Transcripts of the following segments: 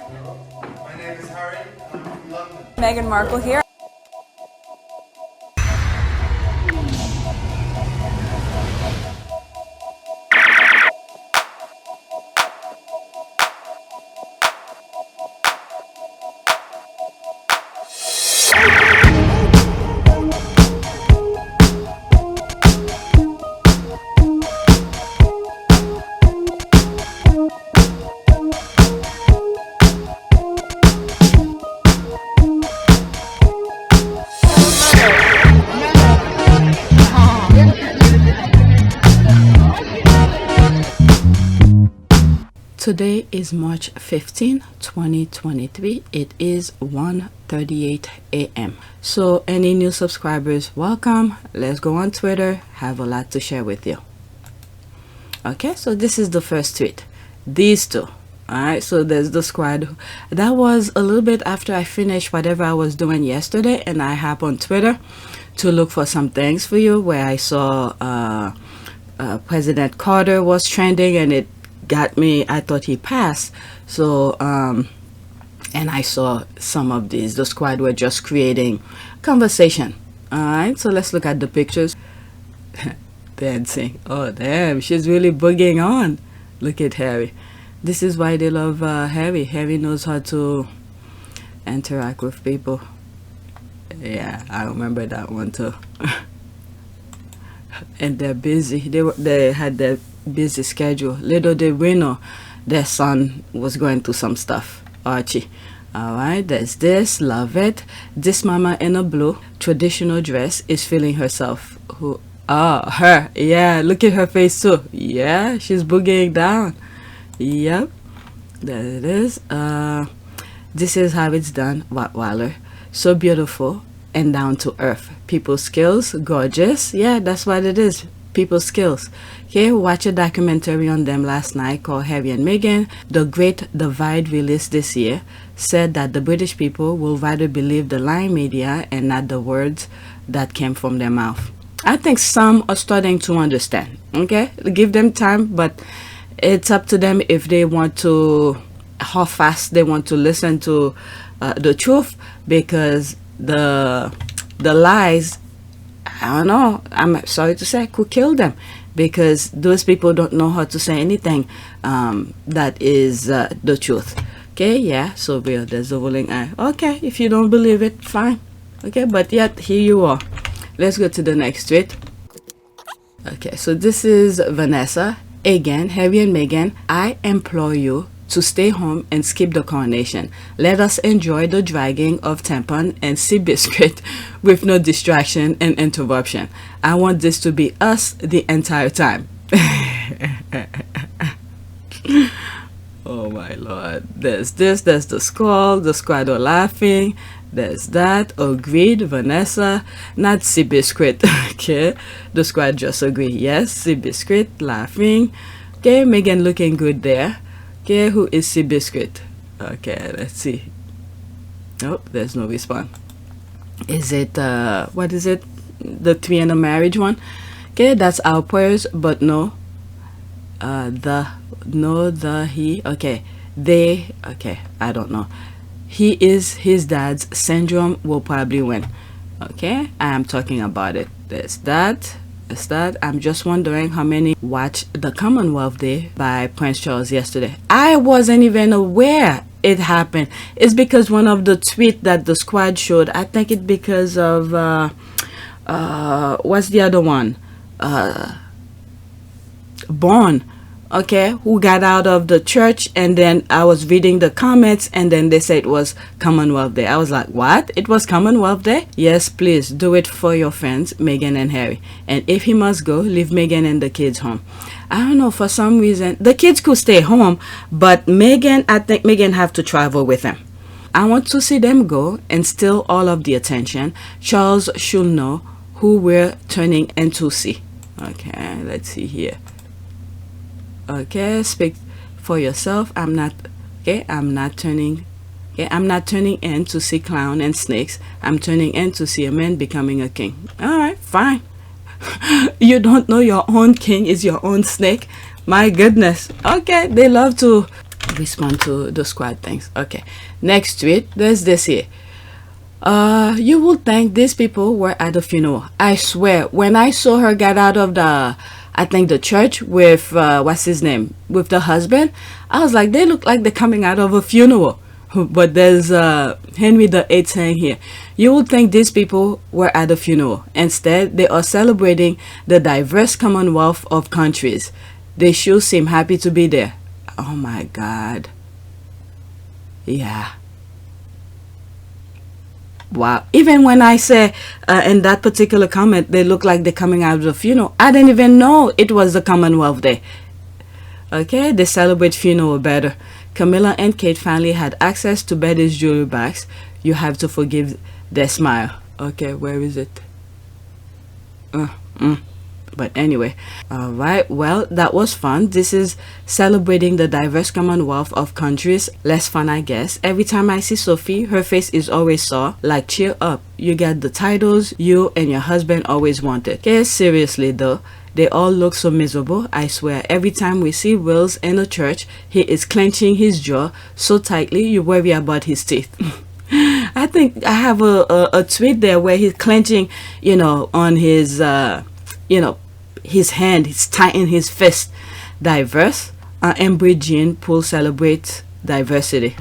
My name is Harry, and I'm from London. Meghan Markle here. Today is March 15, 2023. It is 1:38 a.m. So any new subscribers, welcome. Let's go on Twitter. Have a lot to share with you. Okay, so this is the first tweet. These two. Alright, so there's the squad. That was a little bit after I finished whatever I was doing yesterday, and I hop on Twitter to look for some things for you, where I saw President Carter was trending, and it got me. I thought he passed. So and I saw some of these. The squad were just creating conversation. All right, so let's look at the pictures. Dancing. Oh damn, she's really boogieing on. Look at Harry. This is why they love Harry. Harry knows how to interact with people. Yeah, I remember that one too. And they're busy. They had their busy schedule. Little did we know their son was going through some stuff. Archie. All right, there's this. Love it. This mama in a blue traditional dress is feeling herself. Who? Oh, her. Yeah, look at her face too. Yeah, she's boogieing down. Yep, there it is. This is how it's done. Wattwaller. So beautiful and down to earth. People's skills, gorgeous. Yeah, that's what it is. People's skills. Okay, watch a documentary on them last night called Harry and Meghan. The Great Divide, released this year, said that the British people will rather believe the lying media and not the words that came from their mouth. I think some are starting to understand. Okay, give them time, but it's up to them if they want to, how fast they want to listen to the truth, because the lies, I don't know, I'm sorry to say, could kill them, because those people don't know how to say anything that is the truth. Okay, yeah, so there's the rolling eye. Okay, if you don't believe it, fine. Okay, but yet here you are. Let's go to the next tweet. Okay, so this is Vanessa. Again, Harry and Meghan, I implore you to stay home and skip the coronation. Let us enjoy the dragging of tampon and sea biscuit with no distraction and interruption. I want this to be us the entire time. Oh my lord. There's this, there's the squad are laughing. There's that. Agreed, Vanessa. Not sea biscuit. Okay, the squad just agree. Yes, sea biscuit, laughing. Okay, Meghan looking good there. Okay, who is sea biscuit? Okay, let's see. Oh, there's no response. Is it what is it? The three and a marriage one? Okay, that's our prayers, but no. He. Okay, they. Okay, I don't know. He is his dad's syndrome will probably win. Okay, I am talking about it. There's that. There's that. I'm just wondering how many watched the Commonwealth Day by Prince Charles yesterday. I wasn't even aware it happened. It's because one of the tweets that the squad showed. I think it's because of what's the other one? Born. Okay, who got out of the church, and then I was reading the comments, and then they said it was Commonwealth Day. I was like, what? It was Commonwealth Day? Yes, please do it for your friends, Meghan and Harry. And if he must go, leave Meghan and the kids home. I don't know, for some reason, the kids could stay home, but Meghan, I think Meghan have to travel with him. I want to see them go and steal all of the attention. Charles should know who we're turning into see. Okay, let's see here. Okay, speak for yourself. I'm not turning in to see clown and snakes. I'm turning in to see a man becoming a king. All right, fine. You don't know your own king is your own snake? My goodness. Okay, they love to respond to the squad things. Okay, next tweet. There's this here. You will think these people were at the funeral. I swear, when I saw her get out of I think the church with what's his name, with the husband, I was like, they look like they're coming out of a funeral. But there's Henry VIII saying here, you would think these people were at a funeral. Instead, they are celebrating the diverse Commonwealth of countries. They sure seem happy to be there. Oh my God. Yeah. Wow. Even when I say in that particular comment, they look like they're coming out of the funeral, I didn't even know it was the Commonwealth Day. Okay, they celebrate funeral better. Camilla and Kate finally had access to Betty's jewelry bags. You have to forgive their smile. Okay, where is it? But anyway, all right, well, that was fun. This is celebrating the diverse Commonwealth of countries. Less fun, I guess. Every time I see Sophie, her face is always sore. Like, cheer up, you get the titles you and your husband always wanted. Okay, seriously though, they all look so miserable. I swear, every time we see Wills in a church, he is clenching his jaw so tightly you worry about his teeth. I think I have a tweet there where he's clenching, you know, on his his hand, he's tightening his fist. Diverse. Embry Jean Poole celebrates diversity.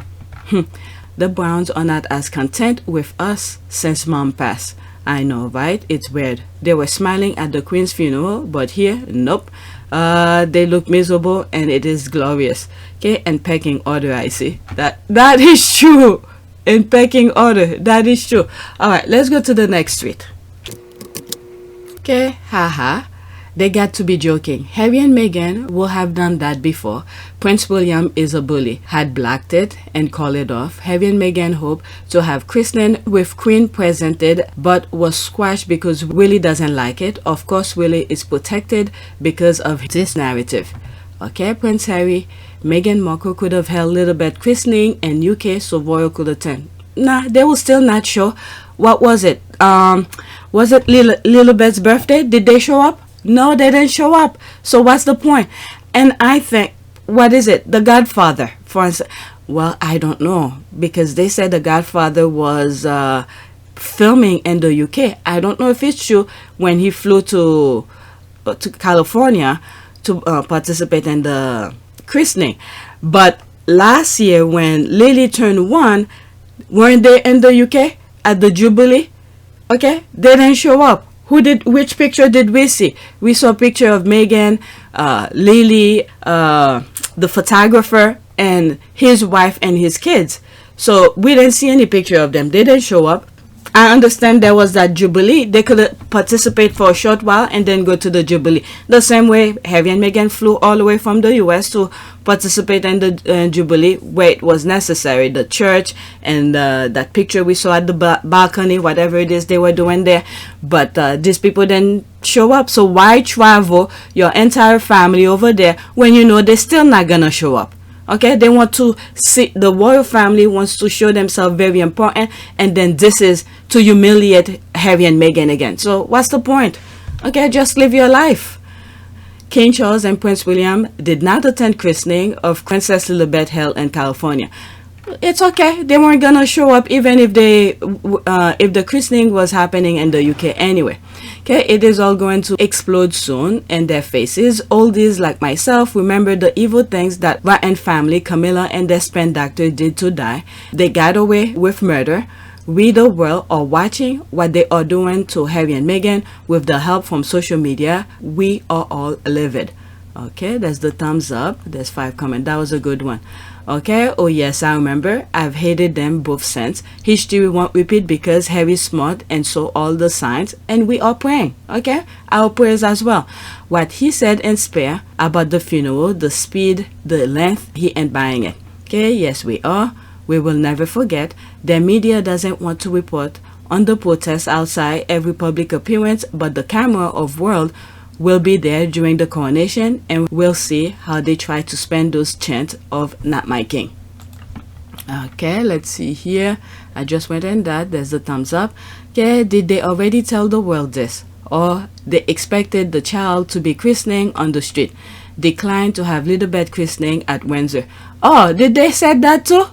The Browns are not as content with us since Mom passed. I know, right? It's weird. They were smiling at the Queen's funeral, but here, nope. They look miserable and it is glorious. Okay, and pecking order, I see. That is true. In pecking order, that is true. Alright, let's go to the next tweet. Okay, haha. They got to be joking. Harry and Meghan will have done that before. Prince William is a bully. Had blacked it and called it off. Harry and Meghan hope to have christening with Queen presented, but was squashed because Willie doesn't like it. Of course, Willie is protected because of this narrative. Okay, Prince Harry, Meghan Markle could have held Lilibet christening and UK so royal could attend. Nah, they were still not sure. What was it? Was it Lilibet's birthday? Did they show up? No, they didn't show up. So what's the point? And I think, what is it? The Godfather, for instance. Well, I don't know, because they said the Godfather was filming in the UK. I don't know if it's true when he flew to California to participate in the christening. But last year when Lily turned 1, weren't they in the UK at the Jubilee? Okay, they didn't show up. Which picture did we see? We saw a picture of Meghan, Lily, the photographer, and his wife and his kids. So we didn't see any picture of them. They didn't show up. I understand there was that Jubilee. They could participate for a short while and then go to the Jubilee. The same way Harry and Meghan flew all the way from the US to participate in the Jubilee where it was necessary. The church and that picture we saw at the balcony, whatever it is they were doing there. But these people didn't show up. So why travel your entire family over there when you know they're still not gonna show up? Okay, they want to see, the royal family wants to show themselves very important, and then this is to humiliate Harry and Meghan again. So what's the point? Okay, just live your life. King Charles and Prince William did not attend christening of Princess Lilibet held in California. It's okay, they weren't gonna show up even if the christening was happening in the UK anyway. Okay, it is all going to explode soon in their faces. Oldies like myself remember the evil things that Rotten family, Camilla and their spin doctor did to die. They got away with murder. We the world are watching what they are doing to Harry and Meghan with the help from social media. We are all livid. Okay, there's the thumbs up. There's 5 comments. That was a good one. Okay, oh yes, I remember. I've hated them both since. History won't repeat because Harry's smart and saw all the signs, and we are praying. Okay, our prayers as well. What he said in Spare about the funeral, the speed, the length, he ain't buying it. Okay, yes we are. We will never forget. The media doesn't want to report on the protests outside every public appearance, but the camera of world will be there during the coronation, and we'll see how they try to spend those chants of "Not My King." Okay, let's see here. I just went in that. There's the thumbs up. Okay, did they already tell the world this, or they expected the child to be christening on the street? declined to have Lilibet christening at Windsor. Oh, did they said that too?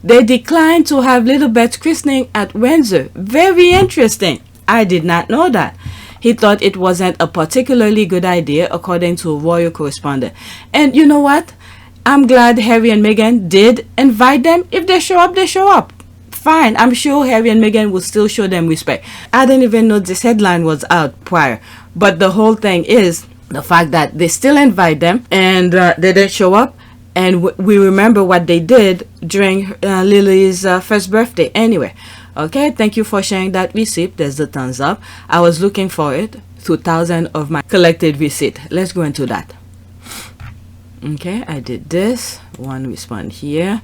They declined to have Lilibet's christening at Windsor. Very interesting. I did not know that. He thought it wasn't a particularly good idea, according to a royal correspondent. And you know what? I'm glad Harry and Meghan did invite them. If they show up, they show up. Fine. I'm sure Harry and Meghan will still show them respect. I didn't even know this headline was out prior. But the whole thing is the fact that they still invite them and they didn't show up. And we remember what they did during Lily's first birthday. Anyway. Okay, thank you for sharing that receipt. There's the thumbs up. I was looking for it through thousands of my collected receipt. Let's go into that. Okay, I did this. One respond here.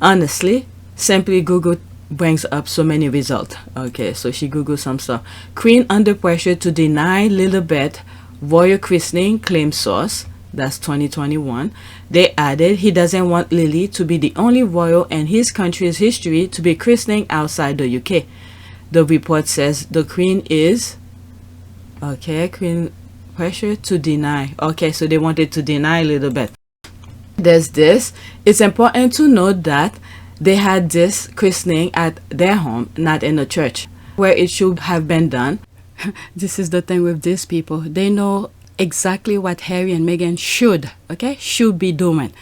Honestly, simply Google brings up so many results. Okay, so she Googled some stuff. Queen under pressure to deny Lilibet royal christening, claim source. That's 2021. They added he doesn't want Lily to be the only royal in his country's history to be christening outside the UK. The report says the Queen is... Okay, Queen pressure to deny. Okay, so they wanted to deny Lilibet. There's this. It's important to note that they had this christening at their home, not in a church, where it should have been done. This is the thing with these people. They know exactly what Harry and Meghan should be doing,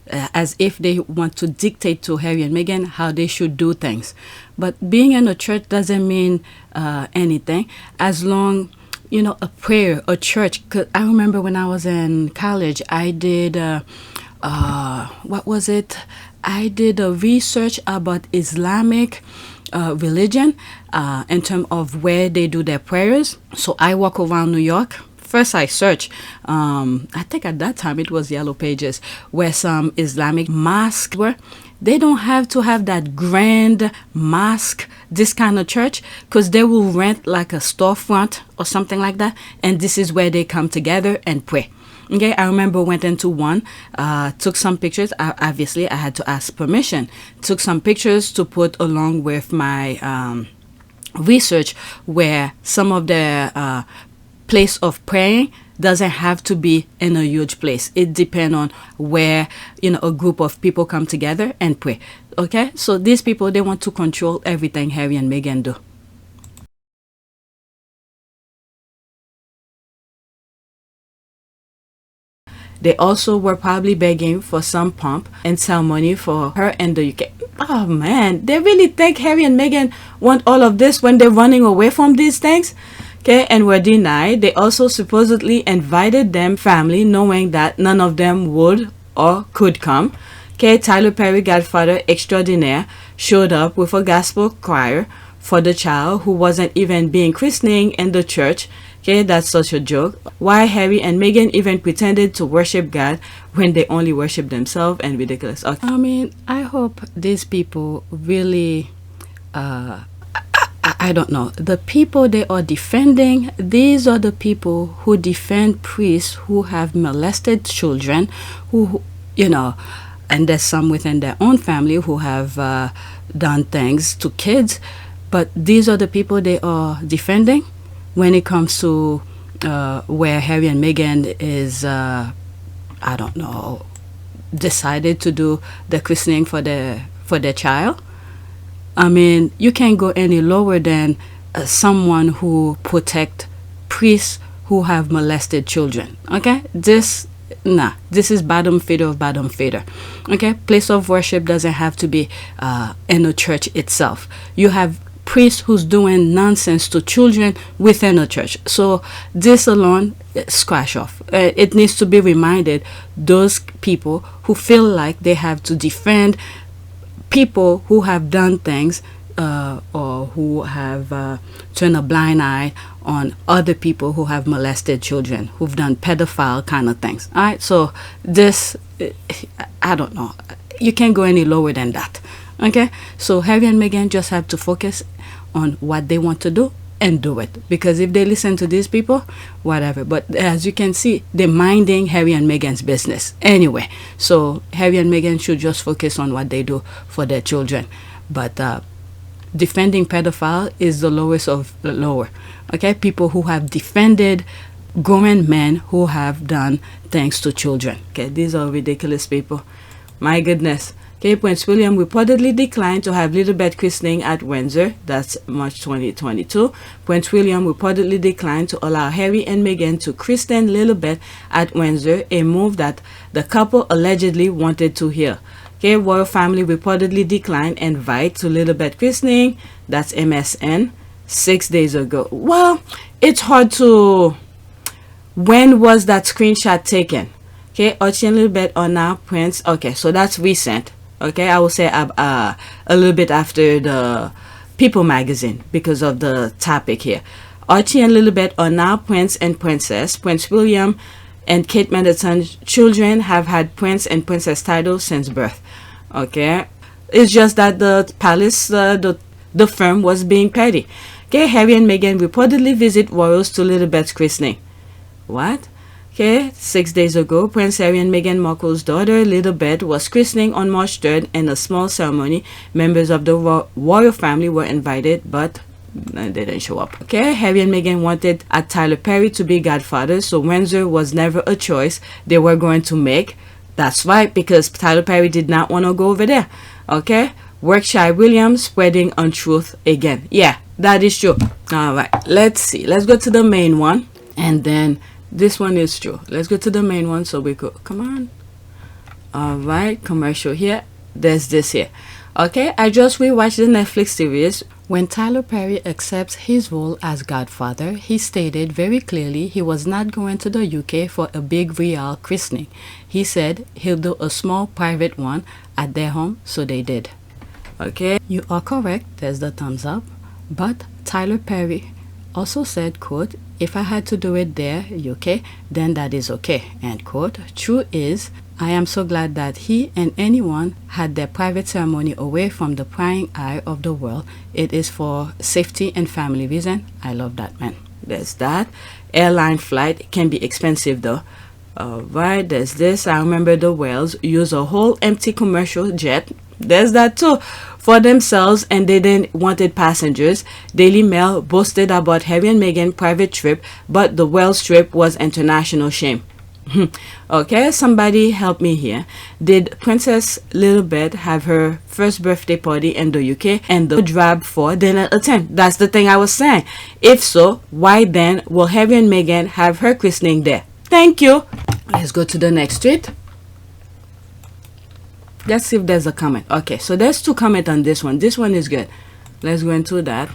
as if they want to dictate to Harry and Meghan how they should do things. But being in a church doesn't mean anything, as long, you know, a prayer, a church. 'Cause I remember when I was in college, I did what was it? I did a research about Islamic religion in terms of where they do their prayers. So I walk around New York. First I searched, I think at that time it was Yellow Pages, where some Islamic mosques were. They don't have to have that grand mosque, this kind of church, because they will rent like a storefront or something like that. And this is where they come together and pray. Okay, I remember went into one, took some pictures. Obviously, I had to ask permission. Took some pictures to put along with my research, where some of the place of praying doesn't have to be in a huge place. It depends on where, you know, a group of people come together and pray. Okay, so these people, they want to control everything Harry and Meghan do. They also were probably begging for some pomp and ceremony for her in the UK. Oh man, they really think Harry and Meghan want all of this when they're running away from these things? Okay, and were denied. They also supposedly invited them family, knowing that none of them would or could come. Okay, Tyler Perry, godfather extraordinaire, showed up with a gospel choir for the child who wasn't even being christening in the church. Okay, that's such a joke. Why Harry and Meghan even pretended to worship God when they only worship themselves, and ridiculous. Okay. I mean, I hope these people really I don't know, the people they are defending, these are the people who defend priests who have molested children, who, you know, and there's some within their own family who have done things to kids, but these are the people they are defending when it comes to where Harry and Meghan is, I don't know, decided to do the christening for their child. I mean, you can't go any lower than someone who protect priests who have molested children. Okay, this is bottom feeder of bottom feeder. Okay, place of worship doesn't have to be in a church itself. You have priests who's doing nonsense to children within a church. So this alone, scratch off. It needs to be reminded, those people who feel like they have to defend people who have done things or who have turned a blind eye on other people who have molested children, who've done pedophile kind of things. All right, so this, I don't know, you can't go any lower than that. Okay, so Harry and Meghan just have to focus on what they want to do and do it, because if they listen to these people, whatever. But as you can see, they're minding Harry and Meghan's business anyway. So Harry and Meghan should just focus on what they do for their children. But defending pedophile is the lowest of the lower. Okay, people who have defended grown men who have done things to children. Okay, these are ridiculous people. My goodness. Okay, Prince William reportedly declined to have Lilibet christening at Windsor. That's March 2022. Prince William reportedly declined to allow Harry and Meghan to christen Lilibet at Windsor, a move that the couple allegedly wanted to hear. Okay, royal family reportedly declined invite to Lilibet christening. That's MSN 6 days ago. Well, it's hard to... When was that screenshot taken? Okay, Archie and Lilibet are now Prince. Okay, so that's recent. Okay, I will say a little bit after the People magazine because of the topic here. Archie and Lilibet are now Prince and Princess. Prince William and Kate Middleton's children have had Prince and Princess titles since birth. Okay, it's just that the palace, the firm was being petty. Okay, Harry and Meghan reportedly visit royals to Lilibet's christening. What? Okay, 6 days ago, Prince Harry and Meghan Markle's daughter, Lilibet, was christening on March 3rd in a small ceremony. Members of the royal family were invited, but they didn't show up. Okay, Harry and Meghan wanted Tyler Perry to be godfather, so Windsor was never a choice they were going to make. That's right, because Tyler Perry did not want to go over there. Okay, Workshire Williams spreading untruth again. Yeah, that is true. All right, let's see. Let's go to the main one, and then... This one is true. Let's go to the main one so we could... Come on. Alright, commercial here. There's this here. Okay, I just rewatched the Netflix series. When Tyler Perry accepts his role as godfather, he stated very clearly he was not going to the UK for a big royal christening. He said he'll do a small private one at their home, so they did. Okay, you are correct. There's the thumbs up. But Tyler Perry also said, quote, "If I had to do it there, UK, then that is okay," end quote. True is, I am so glad that he and anyone had their private ceremony away from the prying eye of the world. It is for safety and family reason. I love that, man. There's that. Airline flight can be expensive though. Alright, there's this. I remember the Wales use a whole empty commercial jet. There's that too. For themselves, and they didn't wanted passengers. Daily Mail boasted about Harry and Meghan private trip, but the Wales trip was international shame. Okay, somebody help me here. Did Princess Lilibet have her first birthday party in the UK and the drab 4 didn't attend? That's the thing I was saying. If so, why then will Harry and Meghan have her christening there? Thank you. Let's go to the next tweet. Let's see if there's a comment. Okay, so there's 2 comments on this one. This one is good. Let's go into that.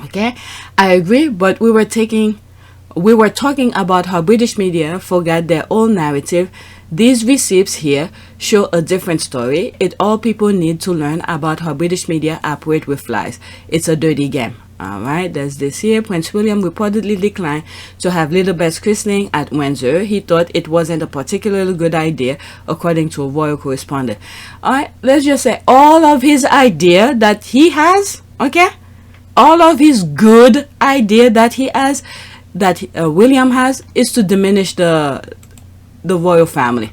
Okay, I agree, but we were talking about how British media forgot their own narrative. These receipts here show a different story. It all people need to learn about how British media operate with lies. It's a dirty game. Alright, there's this here. Prince William reportedly declined to have Lilibet's christening at Windsor. He thought it wasn't a particularly good idea, according to a royal correspondent. Alright, let's just say all of his idea that he has, okay? All of his good idea that he has, that William has, is to diminish the royal family.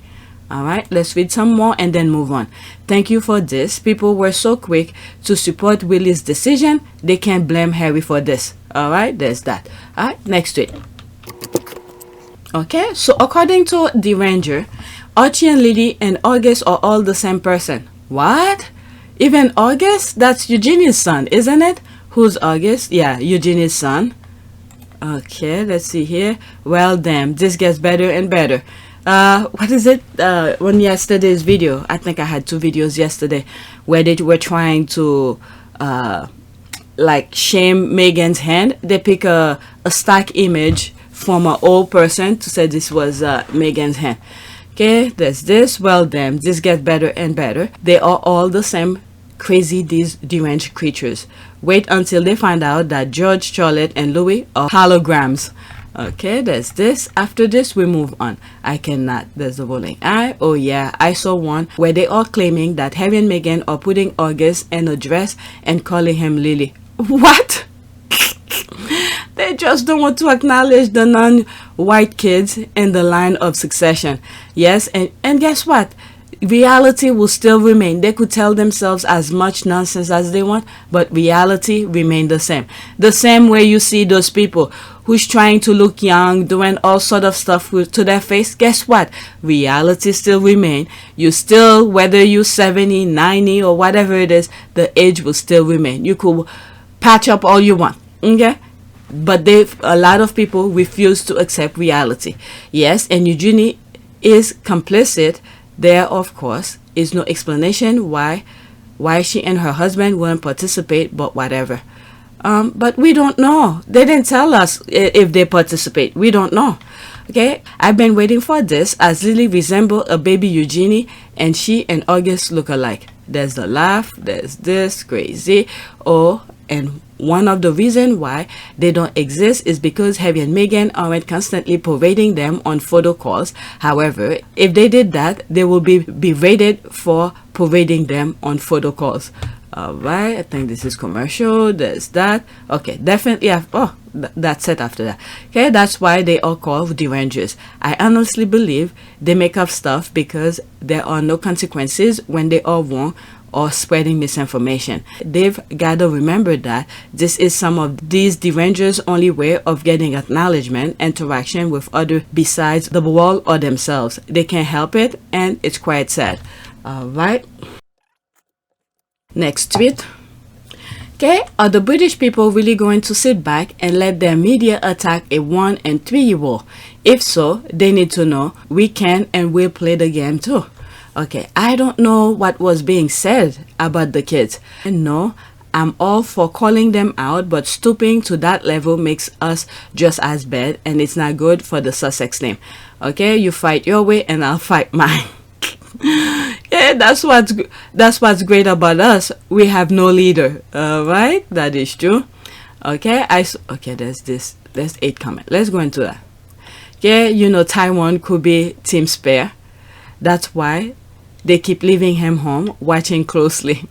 Alright, let's read some more and then move on. Thank you for this. People were so quick to support Willie's decision. They can't blame Harry for this. Alright, there's that. Alright, next tweet. Okay, so according to Deranger, Archie and Lily and August are all the same person. What? Even August? That's Eugenie's son, isn't it? Who's August? Yeah, Eugenie's son. Okay, let's see here. Well, damn, this gets better and better. What is it? On yesterday's video, I think I had 2 videos yesterday where they were trying to like shame Meghan's hand. They pick a stock image from an old person to say this was Meghan's hand. Okay, there's this. Well, damn, this gets better and better. They are all the same crazy, these deranged creatures. Wait until they find out that George, Charlotte, and Louis are holograms. Okay, there's this. After this, we move on. I cannot. There's the rolling eye. Oh yeah, I saw one where they are claiming that Harry and Meghan are putting August in a dress and calling him Lily. What? They just don't want to acknowledge the non-white kids in the line of succession. Yes, and guess what? Reality will still remain. They could tell themselves as much nonsense as they want, but reality remain the same. The same way you see those people who's trying to look young, doing all sort of stuff to their face, guess what? Reality still remain. You still, whether you 70, 90 or whatever it is, the age will still remain. You could patch up all you want, okay? But a lot of people refuse to accept reality. Yes, and Eugenie is complicit. There, of course, is no explanation why she and her husband wouldn't participate, but whatever. But we don't know. They didn't tell us if they participate. We don't know. Okay, I've been waiting for this, as Lily resemble a baby Eugenie and she and August look alike. There's the laugh, there's this crazy. Oh, and one of the reasons why they don't exist is because Harry and Meghan aren't constantly parading them on photo calls. However, if they did that, they will be berated for parading them on photo calls. Alright, I think this is commercial. There's that. Okay, definitely that's it after that. Okay, that's why they are called derangers. I honestly believe they make up stuff because there are no consequences when they are wrong or spreading misinformation. They've got to remember that this is some of these derangers' only way of getting acknowledgement, interaction with others besides the world or themselves. They can't help it, and it's quite sad. Alright. Next tweet. Okay, are the British people really going to sit back and let their media attack a 1- and 3-year-old? If so, they need to know we can and will play the game too. Okay, I don't know what was being said about the kids. And no, I'm all for calling them out, but stooping to that level makes us just as bad, and it's not good for the Sussex name. Okay, you fight your way and I'll fight mine. Yeah, that's what's great about us. We have no leader. Right, that is true. Okay, there's 8 comments. Let's go into that. Yeah, you know, Taiwan could be team spare. That's why they keep leaving him home, watching closely.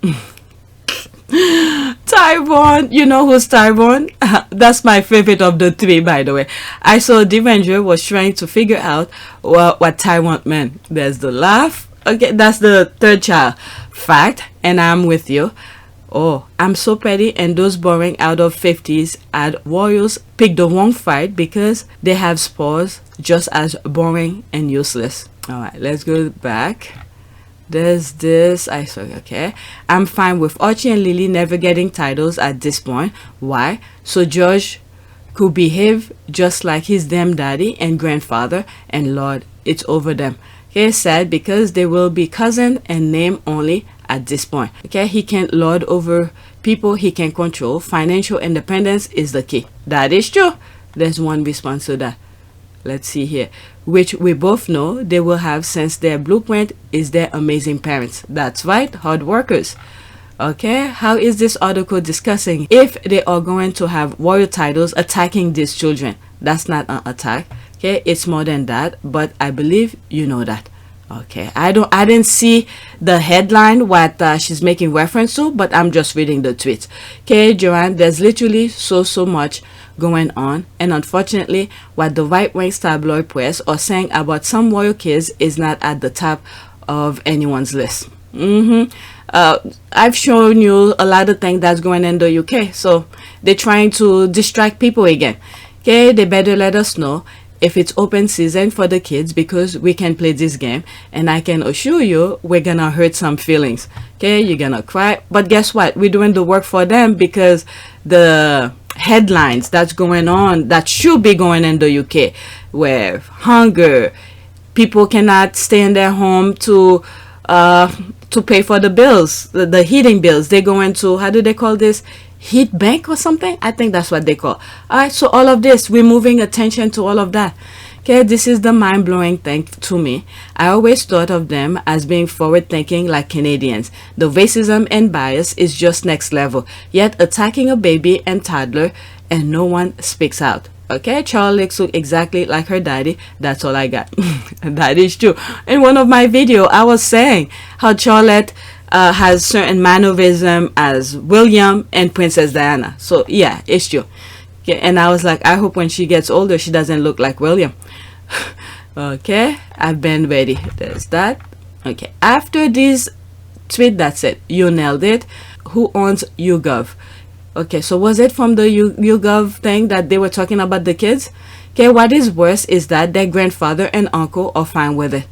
Taiwan, you know who's Taiwan? That's my favorite of the 3, by the way. I saw Deranger was trying to figure out what Taiwan meant. There's the laugh. Okay, that's the 3rd child. Fact, and I'm with you. Oh, I'm so petty, and those boring out of 50s ad royals pick the wrong fight because they have spores just as boring and useless. Alright, let's go back. There's this. Okay. I'm fine with Archie and Lily never getting titles at this point. Why? So George could behave just like his damn daddy and grandfather, and Lord, it's over them. Okay, sad because they will be cousin and name only at this point. Okay, he can't lord over people he can control. Financial independence is the key. That is true. There's one response to that. Let's see here, which we both know they will have since their blueprint is their amazing parents. That's right, hard workers. Okay, how is this article discussing if they are going to have royal titles attacking these children? That's not an attack. Okay, it's more than that, but I believe you know that. Okay, I didn't see the headline what she's making reference to, but I'm just reading the tweet. Okay, Joanne, there's literally so much going on, and unfortunately what the right-wing tabloid press are saying about some royal kids is not at the top of anyone's list. I've shown you a lot of things that's going in the UK, so they're trying to distract people again. Okay, they better let us know if it's open season for the kids, because we can play this game, and I can assure you we're gonna hurt some feelings. Okay, you're gonna cry, but guess what, we're doing the work for them, because the headlines that's going on, that should be going in the UK, where hunger, people cannot stay in their home to pay for the bills, the heating bills, they go into, how do they call this, heat bank or something? I think that's what they call. Alright, so all of this, we're moving attention to all of that. Okay, this is the mind-blowing thing to me. I always thought of them as being forward-thinking like Canadians. The racism and bias is just next level, yet attacking a baby and toddler and no one speaks out. Okay, Charles looks exactly like her daddy. That's all I got. That is true. In one of my videos, I was saying how Charlotte has certain mannerism as William and Princess Diana. So yeah, it's true. Okay, and I was like, I hope when she gets older, she doesn't look like William. Okay, I've been ready. There's that. Okay, after this tweet, that's it. You nailed it. Who owns YouGov? Okay, so was it from the YouGov thing that they were talking about the kids? Okay, what is worse is that their grandfather and uncle are fine with it.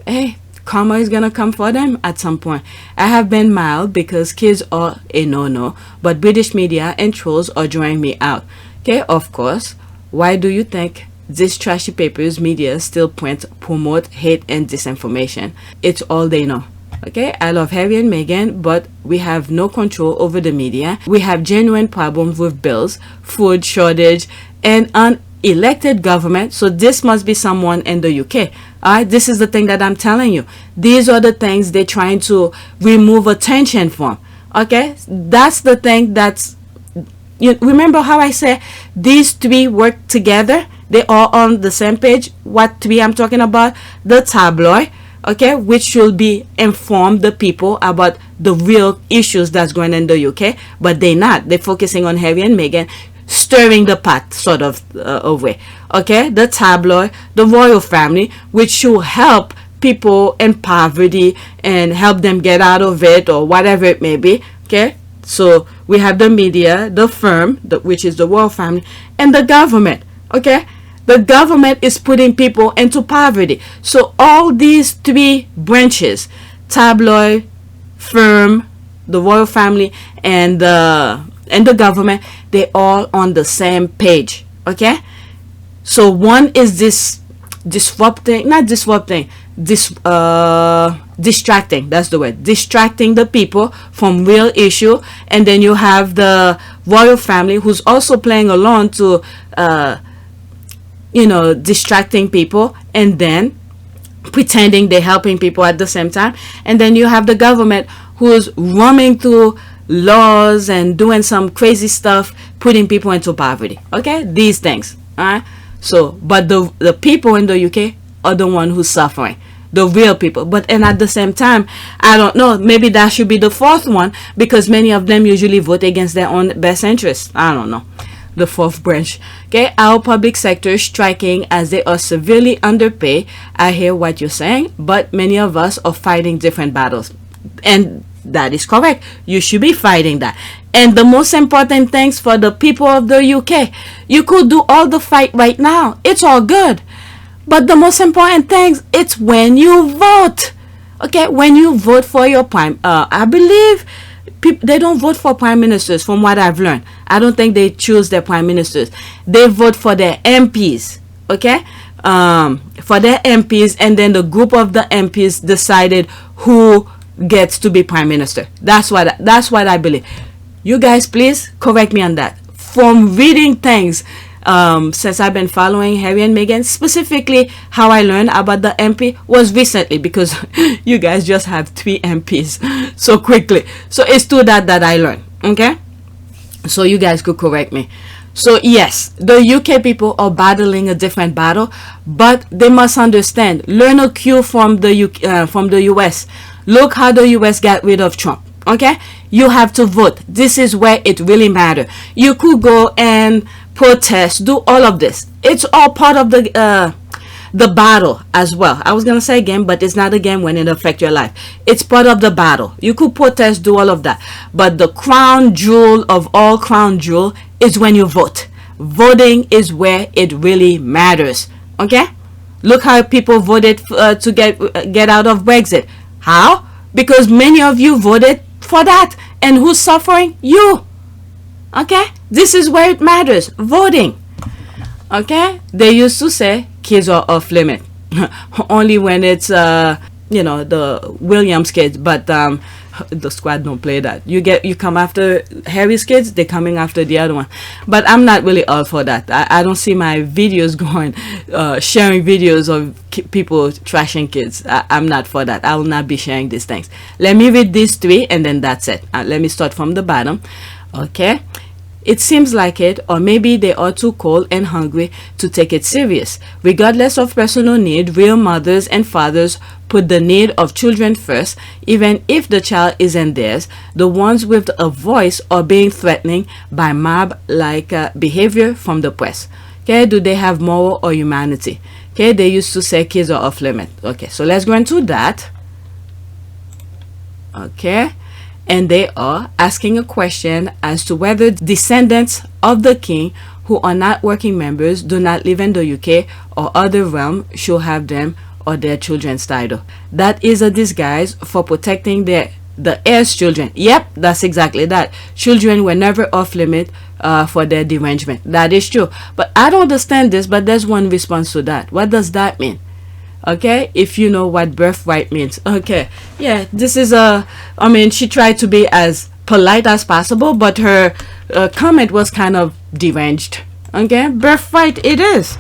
Hey, karma is gonna come for them at some point. I have been mild because kids are a no-no, but British media and trolls are drawing me out. Okay, of course. Why do you think these trashy papers media still promote hate and disinformation? It's all they know. Okay, I love Harry and Meghan, but we have no control over the media. We have genuine problems with bills, food shortage, and unelected government. So this must be someone in the UK. Alright, this is the thing that I'm telling you. These are the things they're trying to remove attention from. Okay, that's the thing that's, you remember how I said these three work together? They are on the same page. What three I'm talking about? The tabloid, okay, which should be inform the people about the real issues that's going on in the UK, but they're not. They're focusing on Harry and Meghan, stirring the pot sort of away. Okay, the tabloid, the royal family, which should help people in poverty and help them get out of it or whatever it may be. Okay, so we have the media, the firm, which is the royal family, and the government. Okay, the government is putting people into poverty. So all these three branches, tabloid, firm, the royal family, and the government, they all on the same page. Okay, so one is this distracting, that's the word, distracting the people from real issue. And then you have the royal family who's also playing along to distracting people and then pretending they're helping people at the same time. And then you have the government who's roaming through laws and doing some crazy stuff, putting people into poverty. Okay, these things. All right, so but the people in the UK are the one who's suffering, the real people. But and at the same time, I don't know, maybe that should be the fourth one, because many of them usually vote against their own best interests. I don't know. The fourth branch. Okay, our public sector is striking as they are severely underpaid. I hear what you're saying, but many of us are fighting different battles, and that is correct. You should be fighting that. And the most important things for the people of the UK, you could do all the fight right now, it's all good, but the most important things, it's when you vote. Okay, when you vote for your prime, I believe they don't vote for prime ministers. From what I've learned, I don't think they choose their prime ministers. They vote for their MPs. Okay, for their MPs, and then the group of the MPs decided who gets to be prime minister. That's what I believe. You guys please correct me on that. From reading things, since I've been following Harry and Meghan, specifically how I learned about the MP was recently, because you guys just have 3 MPs so quickly. So it's through that I learned. Okay, so you guys could correct me. So yes, the UK people are battling a different battle, but they must understand. Learn a cue from the US. Look how the US got rid of Trump. Okay, you have to vote. This is where it really matters. You could go and protest, do all of this. It's all part of the battle as well. I was gonna say game, but it's not a game when it affects your life. It's part of the battle. You could protest, do all of that, but the crown jewel of all crown jewel is when you vote. Voting is where it really matters. Okay, look how people voted to get out of Brexit. How? Because many of you voted for that, and who's suffering? You. Okay, this is where it matters, voting. Okay, they used to say kids are off limit only when it's the Williams kids, but the squad don't play that. You come after Harry's kids, they're coming after the other one. But I'm not really all for that. I don't see my videos going sharing videos of people trashing kids. I'm not for that. I will not be sharing these things. Let me read these 3 and then that's it. Let me start from the bottom. Okay, it seems like it, or maybe they are too cold and hungry to take it serious. Regardless of personal need, real mothers and fathers put the need of children first, even if the child isn't theirs. The ones with a voice are being threatened by mob-like behavior from the press. Okay, do they have moral or humanity? Okay, they used to say kids are off limit. Okay, so let's go into that. Okay, and they are asking a question as to whether descendants of the king who are not working members, do not live in the UK or other realm, should have them or their children's title. That is a disguise for protecting the heirs' children. Yep, that's exactly that. Children were never off limit for their derangement. That is true. But I don't understand this, but there's one response to that. What does that mean? Okay, if you know what birthright means. Okay, yeah, this is I mean, she tried to be as polite as possible, but her comment was kind of deranged. Okay, birthright it is.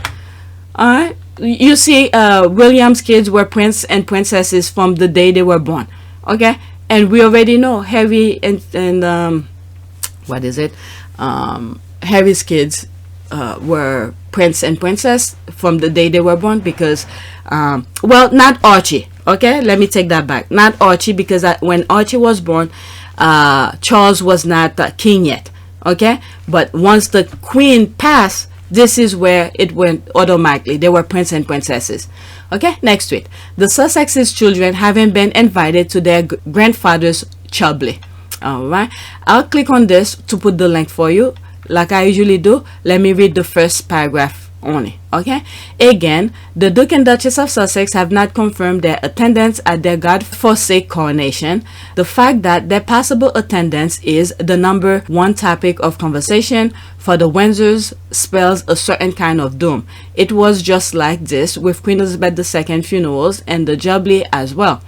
Alright, you see, William's kids were prince and princesses from the day they were born. Okay, and we already know Harry and what is it? Harry's kids were prince and princess from the day they were born, because well, not Archie. Okay, let me take that back. Not Archie, because when Archie was born, Charles was not king yet. Okay, but once the queen passed, this is where it went automatically. They were prince and princesses. Okay, next to it, the Sussexes children haven't been invited to their grandfather's Chubbly. All right, I'll click on this to put the link for you, like I usually do. Let me read the first paragraph only. Okay, again, the Duke and Duchess of Sussex have not confirmed their attendance at their God-forsake coronation. The fact that their possible attendance is the number one topic of conversation for the Windsors spells a certain kind of doom. It was just like this with Queen Elizabeth II funerals and the Jubilee as well.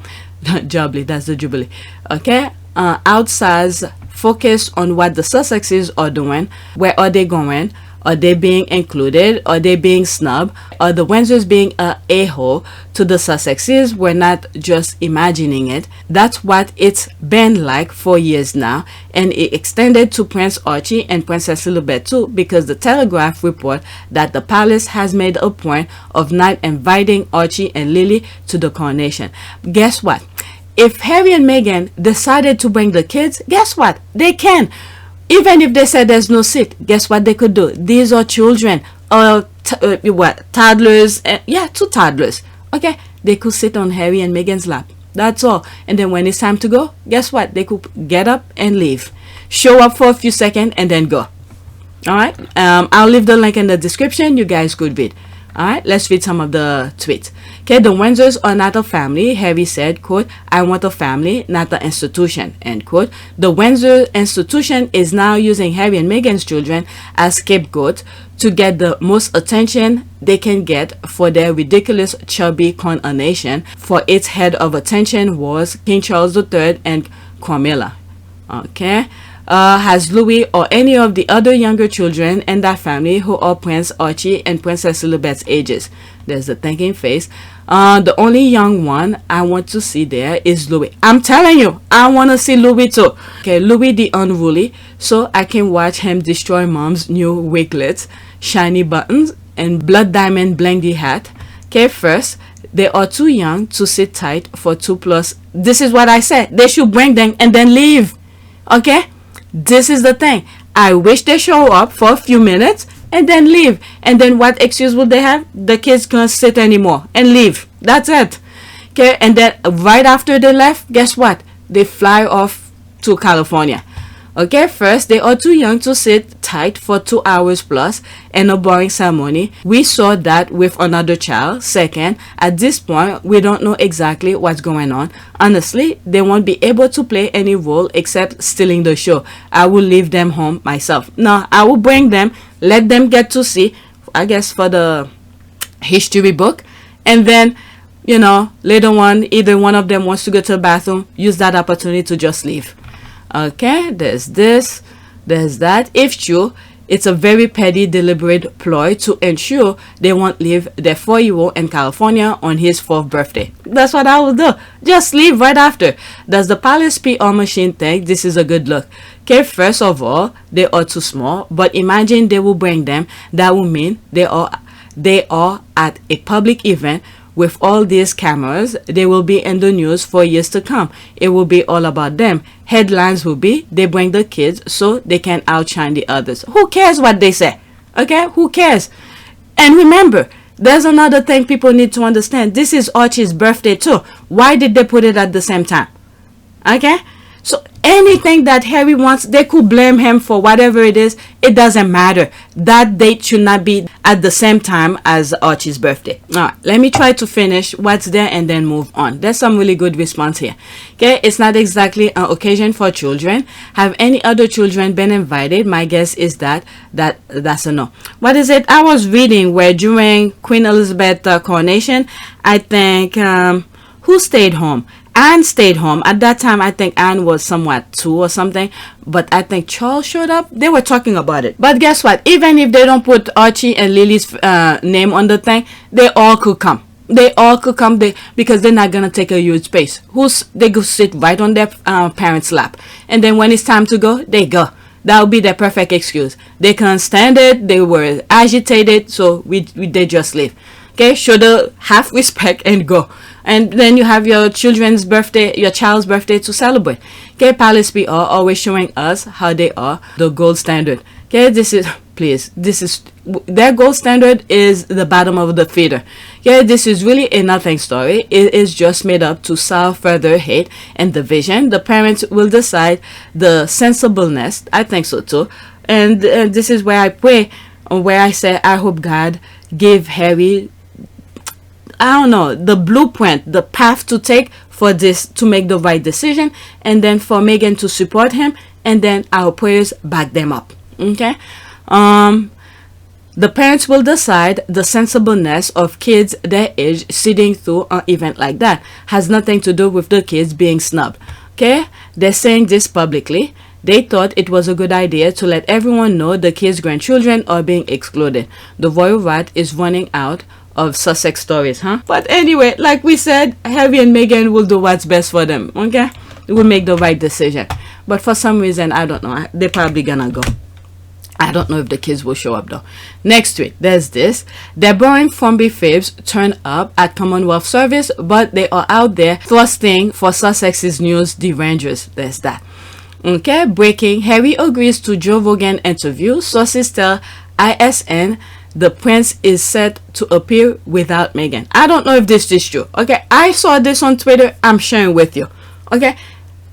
Jubilee, that's the Jubilee. Okay, outside's focus on what the Sussexes are doing. Where are they going? Are they being included? Are they being snubbed? Are the Windsors being a-hole to the Sussexes? We're not just imagining it. That's what it's been like for years now, and it extended to Prince Archie and Princess Lilibet too, because the Telegraph report that the palace has made a point of not inviting Archie and Lily to the coronation. Guess what? If Harry and Meghan decided to bring the kids, guess what? They can. Even if they said there's no seat, guess what they could do? These are children, toddlers, yeah, 2 toddlers. Okay, they could sit on Harry and Meghan's lap. That's all. And then when it's time to go, guess what? They could get up and leave. Show up for a few seconds and then go. All right. I'll leave the link in the description. You guys could read. All right, let's read some of the tweets. Okay, the Windsors are not a family. Harry said, quote, I want a family, not an institution, end quote. The Windsor institution is now using Harry and Meghan's children as scapegoats to get the most attention they can get for their ridiculous chubby coronation. For its head of attention was King Charles III and Camilla. Okay. Has Louis or any of the other younger children in that family who are Prince Archie and Princess Lilibet's ages? There's the thinking face. The only young one I want to see there is Louis. I'm telling you, I want to see Louis too. Okay, Louis the Unruly, so I can watch him destroy mom's new wiglets, shiny buttons, and blood diamond blingy hat. Okay, first, they are too young to sit tight for 2+. This is what I said. They should bring them and then leave. Okay? This is the thing. I wish they show up for a few minutes and then leave. And then what excuse would they have? The kids can't sit anymore and leave. That's it. Okay, and then right after they left, guess what? They fly off to California. Okay, first, they are too young to sit tight for 2 hours plus in a boring ceremony. We saw that with another child. Second, at this point, we don't know exactly what's going on. Honestly, they won't be able to play any role except stealing the show. I will leave them home myself. No, I will bring them, let them get to see, I guess, for the history book. And then, you know, later on, either one of them wants to go to the bathroom, use that opportunity to just leave. Okay, there's this, there's that. If true, it's a very petty, deliberate ploy to ensure they won't leave their 4-year-old in California on his 4th birthday. That's what I will do. Just leave right after. Does the palace PR machine think this is a good look? Okay, first of all, they are too small, but imagine they will bring them. That will mean they are at a public event with all these cameras. They will be in the news for years to come. It will be all about them. Headlines will be, they bring the kids so they can outshine the others. Who cares what they say? Okay, who cares? And remember, there's another thing people need to understand. This is Archie's birthday too. Why did they put it at the same time? Okay, So anything that Harry wants, they could blame him for whatever it is. It doesn't matter. That date should not be at the same time as Archie's birthday. All right, let me try to finish what's there and then move on. There's some really good response here. Okay, it's not exactly an occasion for children. Have any other children been invited? My guess is that's a no. What is it? I was reading where during Queen Elizabeth coronation, I think who stayed home? Anne stayed home. At that time, I think Anne was somewhat 2 or something. But I think Charles showed up. They were talking about it. But guess what? Even if they don't put Archie and Lily's name on the thing, they all could come. They all could come because they're not going to take a huge space. They go sit right on their parents' lap. And then when it's time to go, they go. That would be their perfect excuse. They can't stand it. They were agitated. So they just leave. Okay, show the half respect and go. And then you have your children's birthday, your child's birthday to celebrate. Okay, Palace PR always showing us how they are the gold standard. Okay, this is their gold standard is the bottom of the feeder. Okay, this is really a nothing story. It is just made up to sow further hate and division. The parents will decide the sensibleness. I think so too. And this is where I pray, where I say I hope God give Harry, I don't know, the blueprint, the path to take for this, to make the right decision, and then for Meghan to support him, and then our prayers back them up. Okay, the parents will decide the sensibleness of kids their age sitting through an event like that. Has nothing to do with the kids being snubbed. Okay, they're saying this publicly. They thought it was a good idea to let everyone know the kids' grandchildren are being excluded. The royal rat is running out of Sussex stories, huh? But anyway, like we said, Harry and Meghan will do what's best for them. Okay, they will make the right decision. But for some reason, I don't know, they're probably gonna go. I don't know if the kids will show up though. Next week, there's this. They're borrowing frumpy favs turn up at Commonwealth service, but they are out there thrusting for Sussexes news derangers. There's that. Okay, breaking. Harry agrees to Joe Rogan interview. Sources tell ISN the prince is set to appear without Meghan. I don't know if this is true. Okay, I saw this on Twitter. I'm sharing with you. Okay,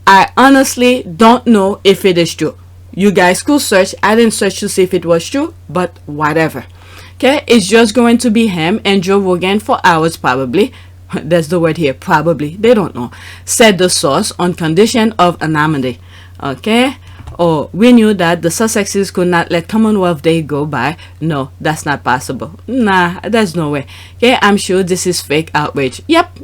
I honestly don't know if it is true. You guys could search. I didn't search to see if it was true, but whatever. Okay, it's just going to be him and Joe Rogan for hours probably. That's the word here, probably. They don't know. Said the source on condition of anonymity. Okay. Oh, we knew that the Sussexes could not let Commonwealth Day go by. No, that's not possible. Nah, there's no way. Okay, I'm sure this is fake outrage. Yep.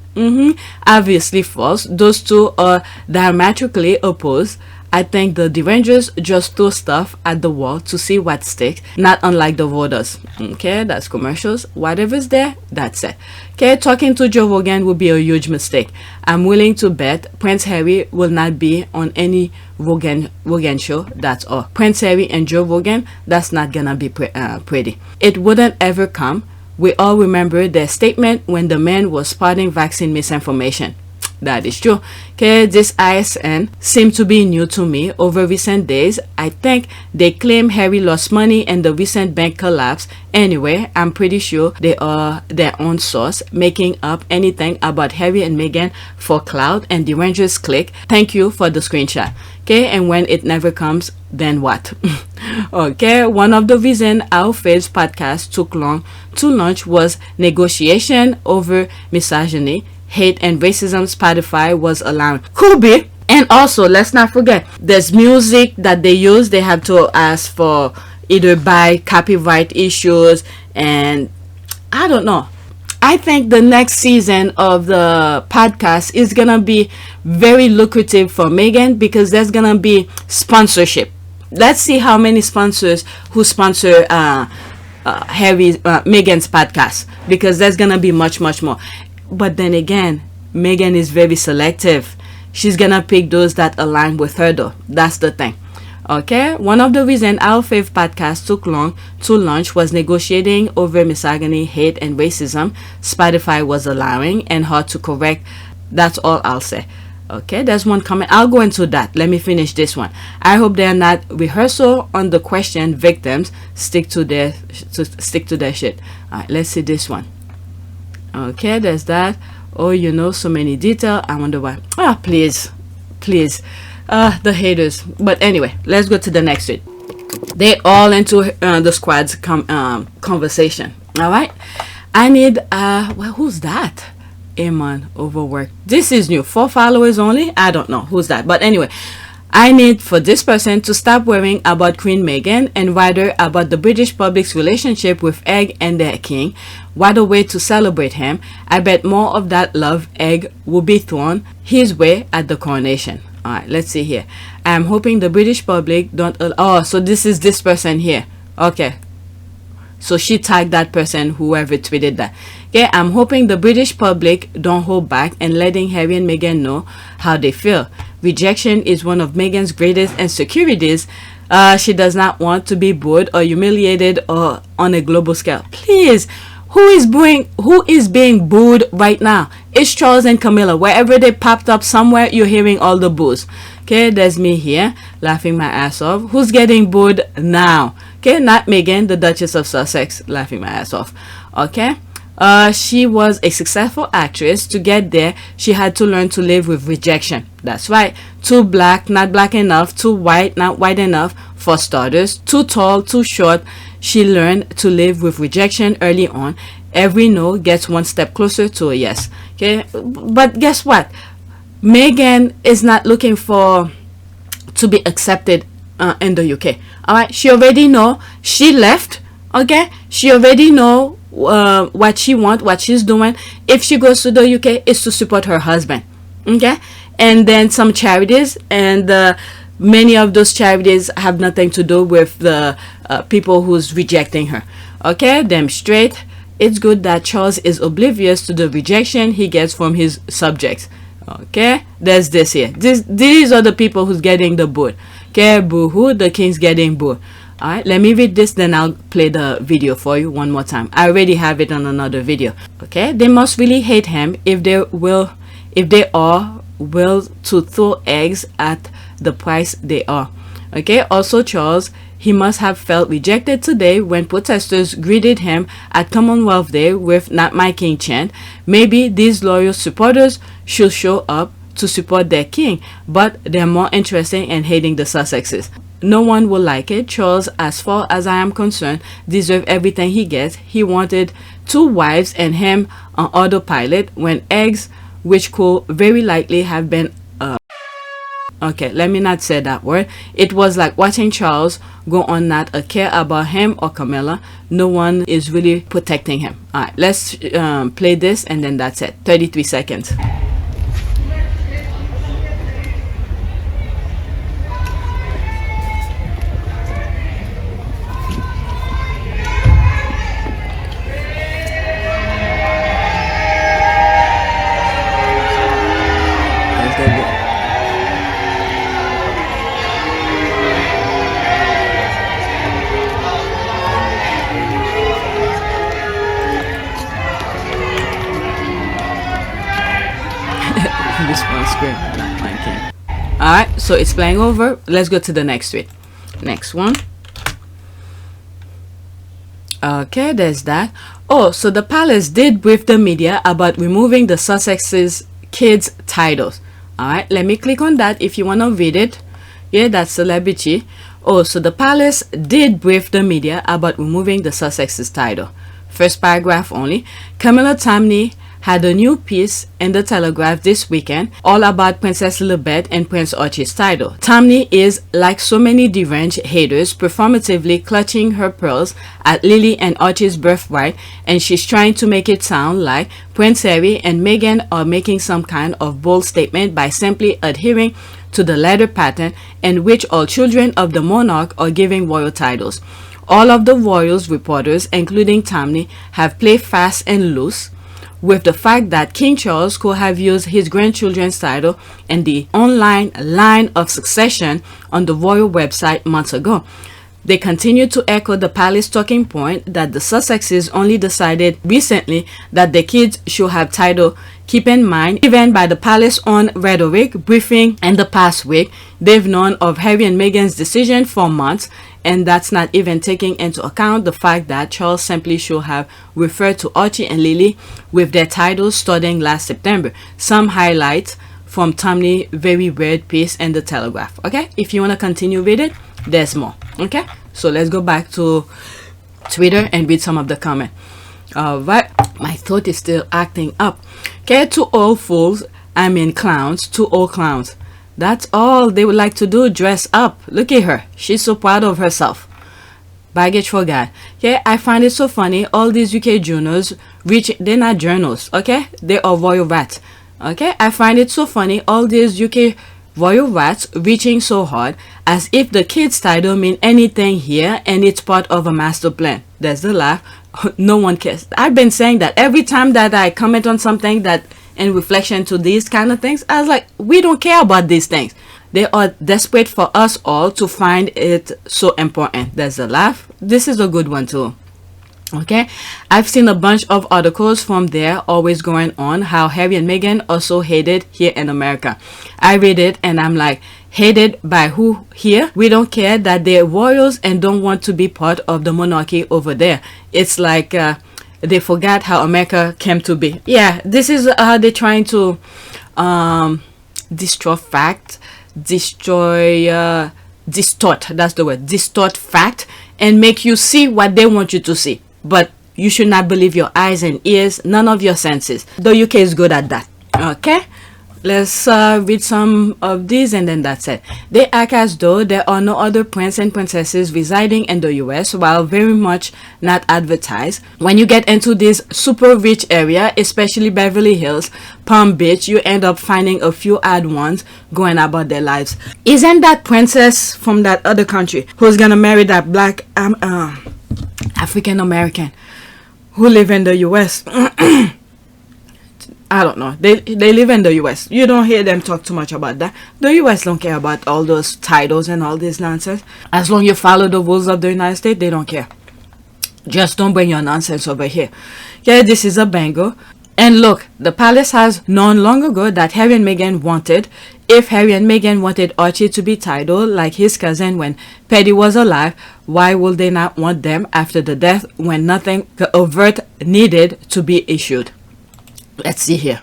Obviously false. Those two are diametrically opposed. I think the Derangers just throw stuff at the wall to see what sticks, not unlike the voters. Okay, that's commercials. Whatever's there, that's it. Okay, talking to Joe Rogan would be a huge mistake. I'm willing to bet Prince Harry will not be on any Rogan show. That's all. Prince Harry and Joe Rogan, that's not gonna be pretty. It wouldn't ever come. We all remember their statement when the man was spotting vaccine misinformation. That is true. Okay, this ISN seemed to be new to me over recent days. I think they claim Harry lost money and the recent bank collapse. Anyway, I'm pretty sure they are their own source, making up anything about Harry and Meghan for clout and the Rangers click. Thank you for the screenshot. Okay, and when it never comes, then what? Okay, one of the reasons our Faves podcast took long to launch was negotiation over misogyny, hate and racism. Spotify was allowing. Could be. And also, let's not forget, there's music that they use. They have to ask for either by copyright issues, and I don't know. I think the next season of the podcast is gonna be very lucrative for Meghan because there's gonna be sponsorship. Let's see how many sponsors who sponsor Meghan's podcast, because there's gonna be much more. But then again, Meghan is very selective. She's gonna pick those that align with her though. That's the thing. Okay, one of the reasons our fave podcast took long to launch was negotiating over misogyny, hate and racism. Spotify was allowing and hard to correct. That's all I'll say. Okay, there's one comment. I'll go into that. Let me finish this one. I hope they're not rehearsal on the question. Victims stick to their shit. All right, let's see this one. Okay, there's that. Oh, you know, so many detail. I wonder why. Please. The haters. But anyway, let's go to the next tweet. They all into the squad's conversation. All right. I need well, who's that? Amen. Overworked. This is new. 4 followers only. I don't know who's that, but anyway, I need for this person to stop worrying about Queen Meghan and rather about the British public's relationship with Egg and their king. What a way to celebrate him. I bet more of that love egg will be thrown his way at the coronation. All right, let's see here. I'm hoping the British public don't. Oh, so this is this person here. Okay. So she tagged that person, whoever tweeted that. Okay, I'm hoping the British public don't hold back and letting Harry and Meghan know how they feel. Rejection is one of Meghan's greatest insecurities. She does not want to be booed or humiliated or on a global scale. Please, who is being booed right now? It's Charles and Camilla. Wherever they popped up somewhere, you're hearing all the boos. Okay, there's me here laughing my ass off. Who's getting booed now? Okay, not Meghan, the Duchess of Sussex, laughing my ass off. Okay, she was a successful actress. To get there, she had to learn to live with rejection. That's right. Too black, not black enough. Too white, not white enough. For starters, too tall, too short. She learned to live with rejection early on. Every no gets one step closer to a yes. Okay, but guess what? Meghan is not looking to be accepted in the UK. All right, she already know she left. Okay, she already know what she want, what she's doing. If she goes to the UK, it's to support her husband. Okay, and then some charities, and many of those charities have nothing to do with the people who's rejecting her. Okay, them straight. It's good that Charles is oblivious to the rejection he gets from his subjects. Okay, there's this here. These are the people who's getting the boo. Okay, boo-hoo, the king's getting boo. All right, let me read this, then I'll play the video for you one more time. I already have it on another video. Okay, they must really hate him if they are will to throw eggs at the price they are. Okay, also Charles, he must have felt rejected today when protesters greeted him at Commonwealth Day with "Not My King" chant. Maybe these loyal supporters should show up to support their king, but they're more interested in hating the Sussexes. No one will like it. Charles, as far as I am concerned, deserves everything he gets. He wanted 2 wives and him on autopilot when eggs, which could very likely have been okay, let me not say that word. It was like watching Charles go on not a care about him or Camilla. No one is really protecting him. All right, let's play this and then that's it. 33 seconds. Alright, so it's playing over. Let's go to the next tweet. Next one. Okay, there's that. Oh, so the palace did brief the media about removing the Sussexes kids titles. Alright, let me click on that if you want to read it. Yeah, that's celebrity. Oh, so the palace did brief the media about removing the Sussexes title. First paragraph only. Camilla Tamney had a new piece in the Telegraph this weekend all about Princess Lilibet and Prince Archie's title. Tamney is, like so many Deranger haters, performatively clutching her pearls at Lily and Archie's birthright, and she's trying to make it sound like Prince Harry and Meghan are making some kind of bold statement by simply adhering to the letter pattern in which all children of the monarch are giving royal titles. All of the royals reporters, including Tamney, have played fast and loose with the fact that King Charles could have used his grandchildren's title in the online line of succession on the royal website months ago. They continue to echo the palace talking point that the Sussexes only decided recently that the kids should have title. Keep in mind, even by the palace own rhetoric briefing in the past week, they've known of Harry and Meghan's decision for months, and that's not even taking into account the fact that Charles simply should have referred to Archie and Lily with their titles starting last September. Some highlights from Tommy very weird piece in the Telegraph. Okay, if you want to continue with it, there's more. Okay, so let's go back to Twitter and read some of the comment. Right, my throat is still acting up. Okay, two old fools, I mean clowns, two old clowns. That's all they would like to do, dress up. Look at her, she's so proud of herself. Baggage for God. Okay, I find it so funny, all these UK journals they're not journals, okay, they are royal rats. Okay, I find it so funny, all these UK royal rats reaching so hard as if the kids title mean anything here and it's part of a master plan. There's the laugh. No one cares. I've been saying that every time that I comment on something that in reflection to these kind of things, I was like, we don't care about these things. They are desperate for us all to find it so important. There's a laugh. This is a good one too. Okay, I've seen a bunch of articles from there always going on how Harry and Meghan are so hated here in America. I read it and I'm like, hated by who here? We don't care that they're royals and don't want to be part of the monarchy over there. It's like they forgot how America came to be. Yeah, this is how they're trying to destroy fact, distort, that's the word, distort fact, and make you see what they want you to see. But you should not believe your eyes and ears, none of your senses. The UK is good at that. Okay, let's read some of these and then that's it. They act as though there are no other prince and princesses residing in the US, while very much not advertised. When you get into this super rich area, especially Beverly Hills, Palm Beach, you end up finding a few odd ones going about their lives. Isn't that princess from that other country who's gonna marry that black African American who live in the US? I don't know. They live in the US. You don't hear them talk too much about that. The US don't care about all those titles and all this nonsense. As long as you follow the rules of the United States, they don't care. Just don't bring your nonsense over here. Yeah, this is a banger. And look, the palace has known long ago that Harry and Meghan wanted. If Harry and Meghan wanted Archie to be titled like his cousin when Paddy was alive, why would they not want them after the death when nothing overt needed to be issued? Let's see here.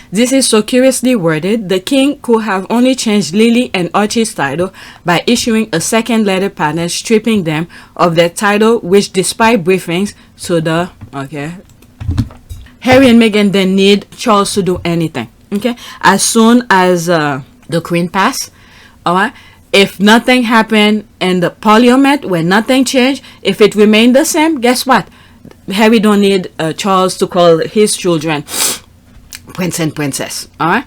This is so curiously worded. The king could have only changed Lily and Archie's title by issuing a second letter pattern stripping them of their title, which despite briefings to the Harry and Meghan didn't need Charles to do anything. Okay, as soon as the queen passed, all right, if nothing happened in the parliament, when nothing changed, if it remained the same, guess what? Harry don't need Charles to call his children prince and princess. All right,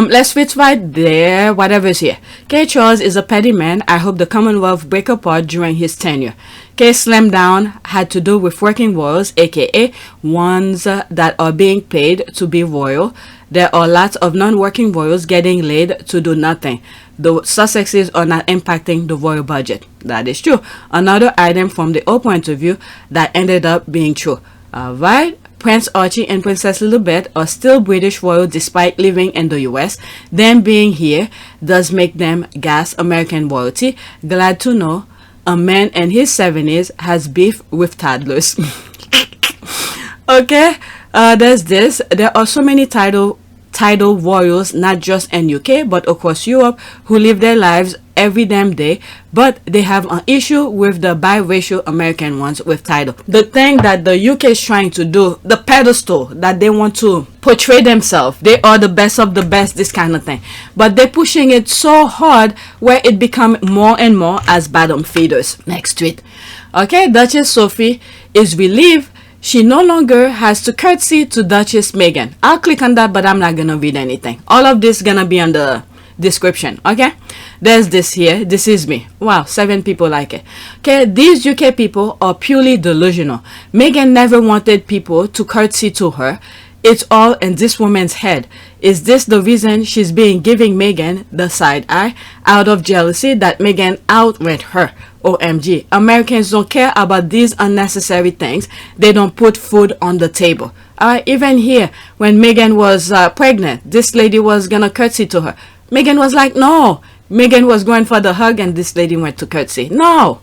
let's switch right there. Whatever's here. Okay, Charles is a petty man. I hope the Commonwealth break apart during his tenure. Okay, slam down had to do with working royals, aka ones that are being paid to be royal. There are lots of non-working royals getting laid to do nothing. The Sussexes are not impacting the royal budget. That is true. Another item from the Oprah interview that ended up being true. Alright, Prince Archie and Princess Lilibet are still British royal despite living in the US. Them being here does make them gas American royalty. Glad to know a man in his 70s has beef with toddlers. Okay, there's this. There are so many title royals, not just in UK but across Europe, who live their lives every damn day, but they have an issue with the biracial American ones with title. The thing that the UK is trying to do, the pedestal that they want to portray themselves, they are the best of the best, this kind of thing, but they're pushing it so hard where it become more and more as bottom feeders. Next tweet. Okay, Duchess Sophie is relieved she no longer has to curtsey to Duchess Meghan. I'll click on that, but I'm not gonna read anything. All of this gonna be on the description. Okay, there's this here. This is me. Wow, 7 people like it. Okay, these UK people are purely delusional. Meghan never wanted people to curtsey to her. It's all in this woman's head. Is this the reason she's been giving Meghan the side eye out of jealousy that Meghan outwent her? OMG, Americans don't care about these unnecessary things. They don't put food on the table. Even here, when Meghan was pregnant, this lady was gonna curtsy to her. Meghan was like, no. Meghan was going for the hug and this lady went to curtsy. No.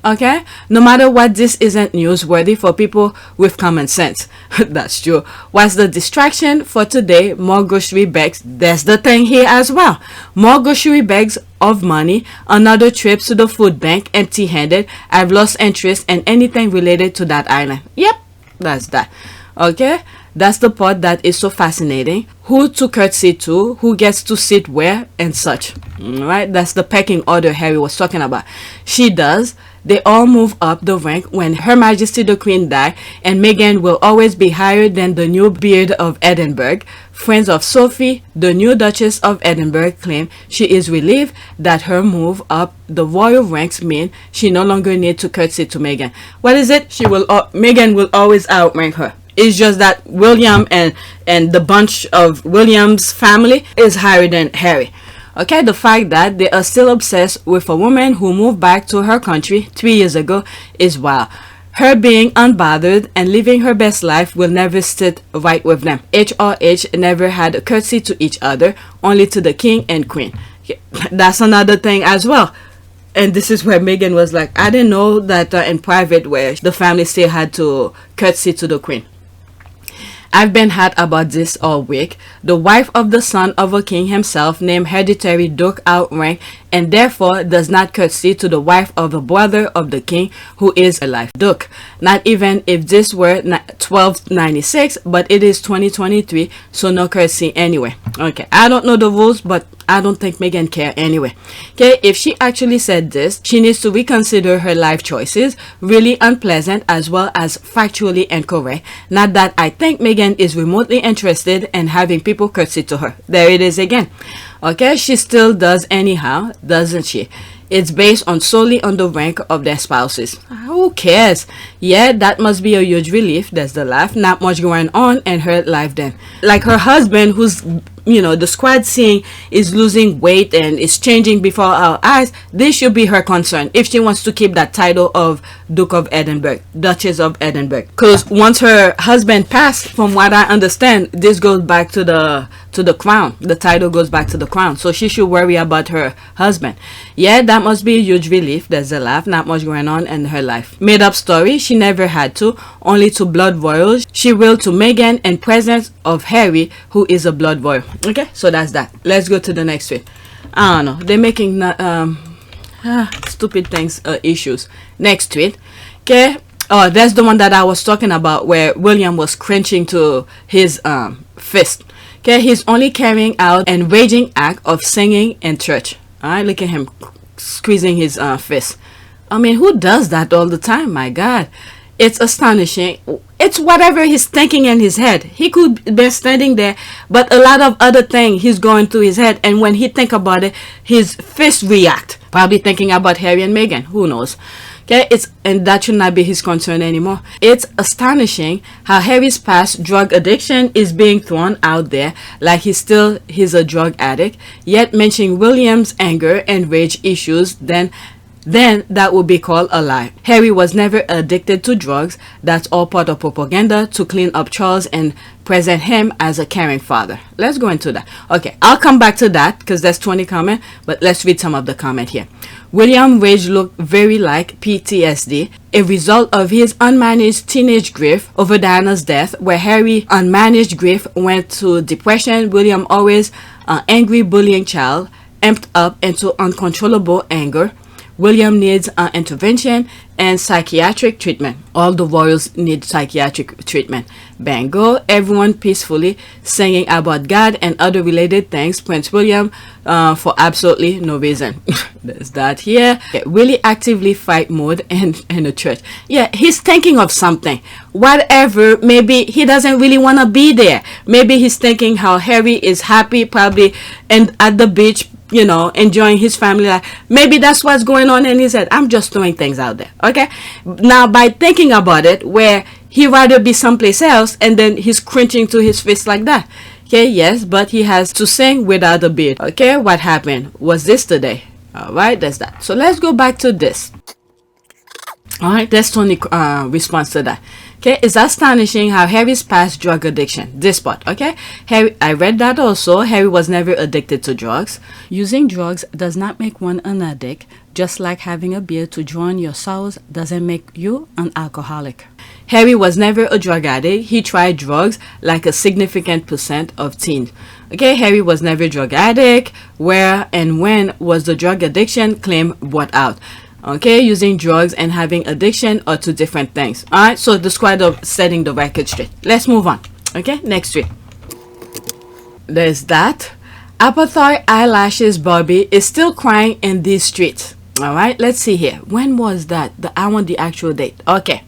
Okay, no matter what, this isn't newsworthy for people with common sense. That's true. What's the distraction for today? More grocery bags. There's the thing here as well. More grocery bags of money. Another trip to the food bank empty-handed. I've lost interest in anything related to that island. Yep, that's that. Okay, that's the part that is so fascinating. Who to curtsy to, who gets to sit where, and such. Right, that's the pecking order Harry was talking about. She does. They all move up the rank when Her Majesty the Queen died, and Meghan will always be higher than the new Beard of Edinburgh. Friends of Sophie, the new Duchess of Edinburgh, claim she is relieved that her move up the royal ranks mean she no longer needs to curtsy to Meghan. What is it? Meghan will always outrank her. It's just that William and the bunch of William's family is higher than Harry. Okay, the fact that they are still obsessed with a woman who moved back to her country 3 years ago is wild. Her being unbothered and living her best life will never sit right with them. HRH never had a curtsy to each other, only to the king and queen. Okay, that's another thing as well. And this is where Meghan was like, I didn't know that in private where the family still had to curtsy to the queen. I've been hot about this all week. The wife of the son of a king himself, named hereditary Duke, outranked and therefore does not curtsy to the wife of the brother of the king who is a life Duke. Not even if this were 1296, but it is 2023, so no curtsy anyway. Okay, I don't know the rules, but I don't think Meghan care anyway. Okay, if she actually said this, she needs to reconsider her life choices. Really unpleasant as well as factually incorrect. Not that I think Meghan is remotely interested in having people curtsy to her. There it is again. Okay, she still does anyhow, doesn't she? It's based on solely on the rank of their spouses. Who cares? Yeah, that must be a huge relief. There's the laugh. Not much going on in her life then. Like her husband, who's, you know, the squad seeing is losing weight and is changing before our eyes. This should be her concern if she wants to keep that title of Duke of Edinburgh, Duchess of Edinburgh. Because once her husband passed, from what I understand, this goes back to the crown. The title goes back to the crown. So she should worry about her husband. Yeah, that must be a huge relief. There's a laugh. Not much going on in her life. Made up story. She never had to. Only to blood royals. She will to Meghan in presence of Harry, who is a blood royal. Okay, so that's that. Let's go to the next tweet. I don't know. They're making stupid things issues. Next tweet. Okay. Oh, that's the one that I was talking about where William was clenching to his fist. Okay, he's only carrying out an raging act of singing in church. Alright, look at him squeezing his fist. I mean, who does that all the time? My God. It's astonishing. It's whatever he's thinking in his head. He could be standing there, but a lot of other things he's going through his head. And when he think about it, his fist react. Probably thinking about Harry and Meghan. Who knows? Okay, and that should not be his concern anymore. It's astonishing how Harry's past drug addiction is being thrown out there like he's a drug addict. Yet mentioning William's anger and rage issues, then that would be called a lie. Harry was never addicted to drugs. That's all part of propaganda to clean up Charles and present him as a caring father. Let's go into that. Okay, I'll come back to that because there's 20 comment, but let's read some of the comment here. William rage looked very like PTSD, a result of his unmanaged teenage grief over Diana's death, where Harry unmanaged grief went to depression. William always an angry bullying child, amped up into uncontrollable anger. William needs intervention and psychiatric treatment. All the royals need psychiatric treatment. Bango, everyone peacefully singing about God and other related things. Prince William for absolutely no reason. There's that here. Really actively fight mode in the church. Yeah, he's thinking of something. Whatever, maybe he doesn't really want to be there. Maybe he's thinking how Harry is happy probably and at the beach, you know, enjoying his family life. Maybe that's what's going on in his head. I'm just throwing things out there. Okay, now by thinking about it, where he rather be someplace else, and then he's cringing to his fist like that. Okay, yes, but he has to sing without a beard. Okay, what happened? Was this today? All right, that's that. So let's go back to this. All right, that's Tony's response to that. Okay, it's astonishing how Harry's past drug addiction. This part, okay? Harry, I read that also. Harry was never addicted to drugs. Using drugs does not make one an addict, just like having a beer to drown your sorrows doesn't make you an alcoholic. Harry was never a drug addict. He tried drugs like a significant percent of teens. Okay, Harry was never a drug addict. Where and when was the drug addiction claim brought out? Okay, using drugs and having addiction are two different things. Alright, so the squad of setting the record straight. Let's move on. Okay, next tweet. There's that. Apathy Eyelashes Barbie is still crying in these streets. Alright, let's see here. When was that? I want the actual date. Okay.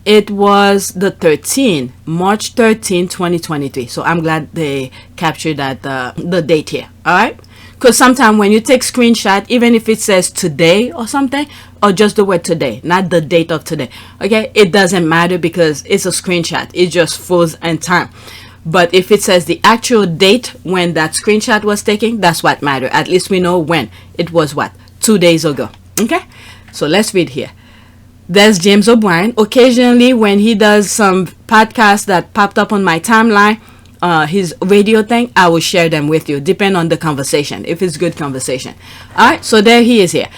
It was the 13th, March 13, 2023. So I'm glad they captured that the date here. Alright? Because sometimes when you take screenshot, even if it says today or something, or just the word today, not the date of today, okay, it doesn't matter because it's a screenshot. It just falls in time. But if it says the actual date when that screenshot was taken, that's what matters. At least we know when. It was what? 2 days ago. Okay, so let's read here. There's James O'Brien. Occasionally when he does some podcasts that popped up on my timeline, his radio thing, I will share them with you, depending on the conversation, if it's good conversation. Alright, so there he is here.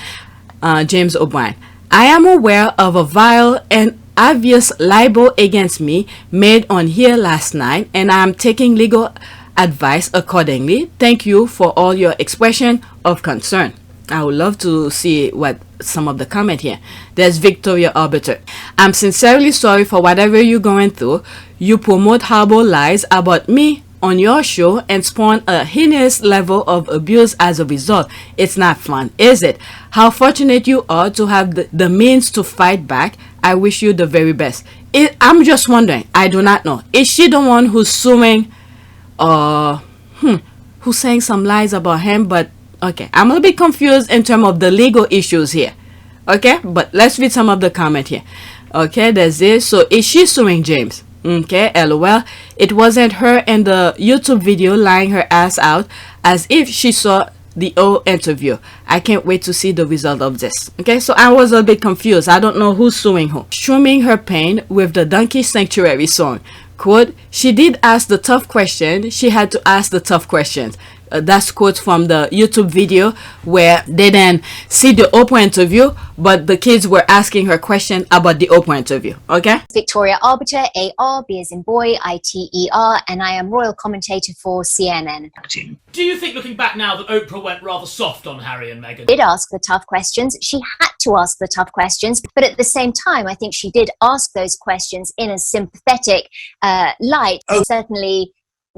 James O'Brien. I am aware of a vile and obvious libel against me made on here last night, and I am taking legal advice accordingly. Thank you for all your expression of concern. I would love to see what some of the comment here. There's Victoria Arbiter. I'm sincerely sorry for whatever you're going through. You promote horrible lies about me on your show and spawn a heinous level of abuse as a result. It's not fun, is it? How fortunate you are to have the means to fight back. I wish you the very best. I'm just wondering, I do not know. Is she the one who's suing who's saying some lies about him? But okay, I'm a bit confused in terms of the legal issues here. Okay, but let's read some of the comment here. Okay, there's this. So is she suing James? Okay, lol. It wasn't her in the YouTube video lying her ass out as if she saw the old interview. I can't wait to see the result of this. Okay, so I was a bit confused. I don't know who's suing who. Strumming her pain with the Donkey Sanctuary song. Quote, she did ask the tough question. She had to ask the tough questions. That's quote from the YouTube video where they didn't see the Oprah interview, but the kids were asking her question about the Oprah interview. Okay. Victoria Arbiter, AR, B as in boy, ITER, and I am royal commentator for CNN. Do you think, looking back now, that Oprah went rather soft on Harry and Meghan? Did ask the tough questions. She had to ask the tough questions, but at the same time, I think she did ask those questions in a sympathetic light, certainly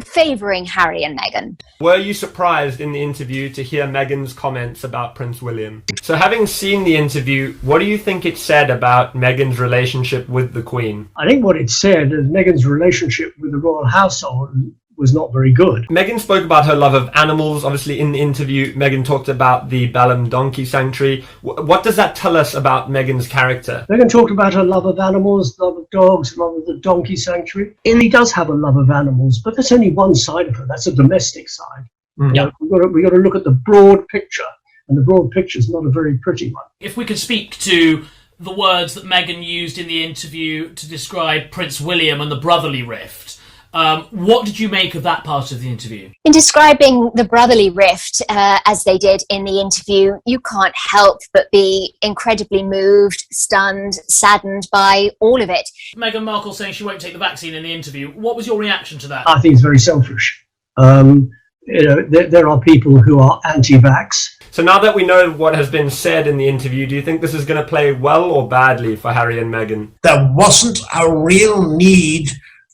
favouring Harry and Meghan. Were you surprised in the interview to hear Meghan's comments about Prince William? So having seen the interview, what do you think it said about Meghan's relationship with the Queen? I think what it said is Meghan's relationship with the royal household was not very good. Meghan spoke about her love of animals. Obviously, in the interview, Meghan talked about the Balham Donkey Sanctuary. What does that tell us about Meghan's character? Meghan talked about her love of animals, love of dogs, love of the Donkey Sanctuary. And he does have a love of animals, but that's only one side of her. That's a domestic side. Mm. You know, we've got to look at the broad picture, and the broad picture is not a very pretty one. If we could speak to the words that Meghan used in the interview to describe Prince William and the brotherly rift, what did you make of that part of the interview? In describing the brotherly rift, as they did in the interview, you can't help but be incredibly moved, stunned, saddened by all of it. Meghan Markle saying she won't take the vaccine in the interview. What was your reaction to that? I think it's very selfish. You know, there are people who are anti-vax. So now that we know what has been said in the interview, do you think this is going to play well or badly for Harry and Meghan? There wasn't a real need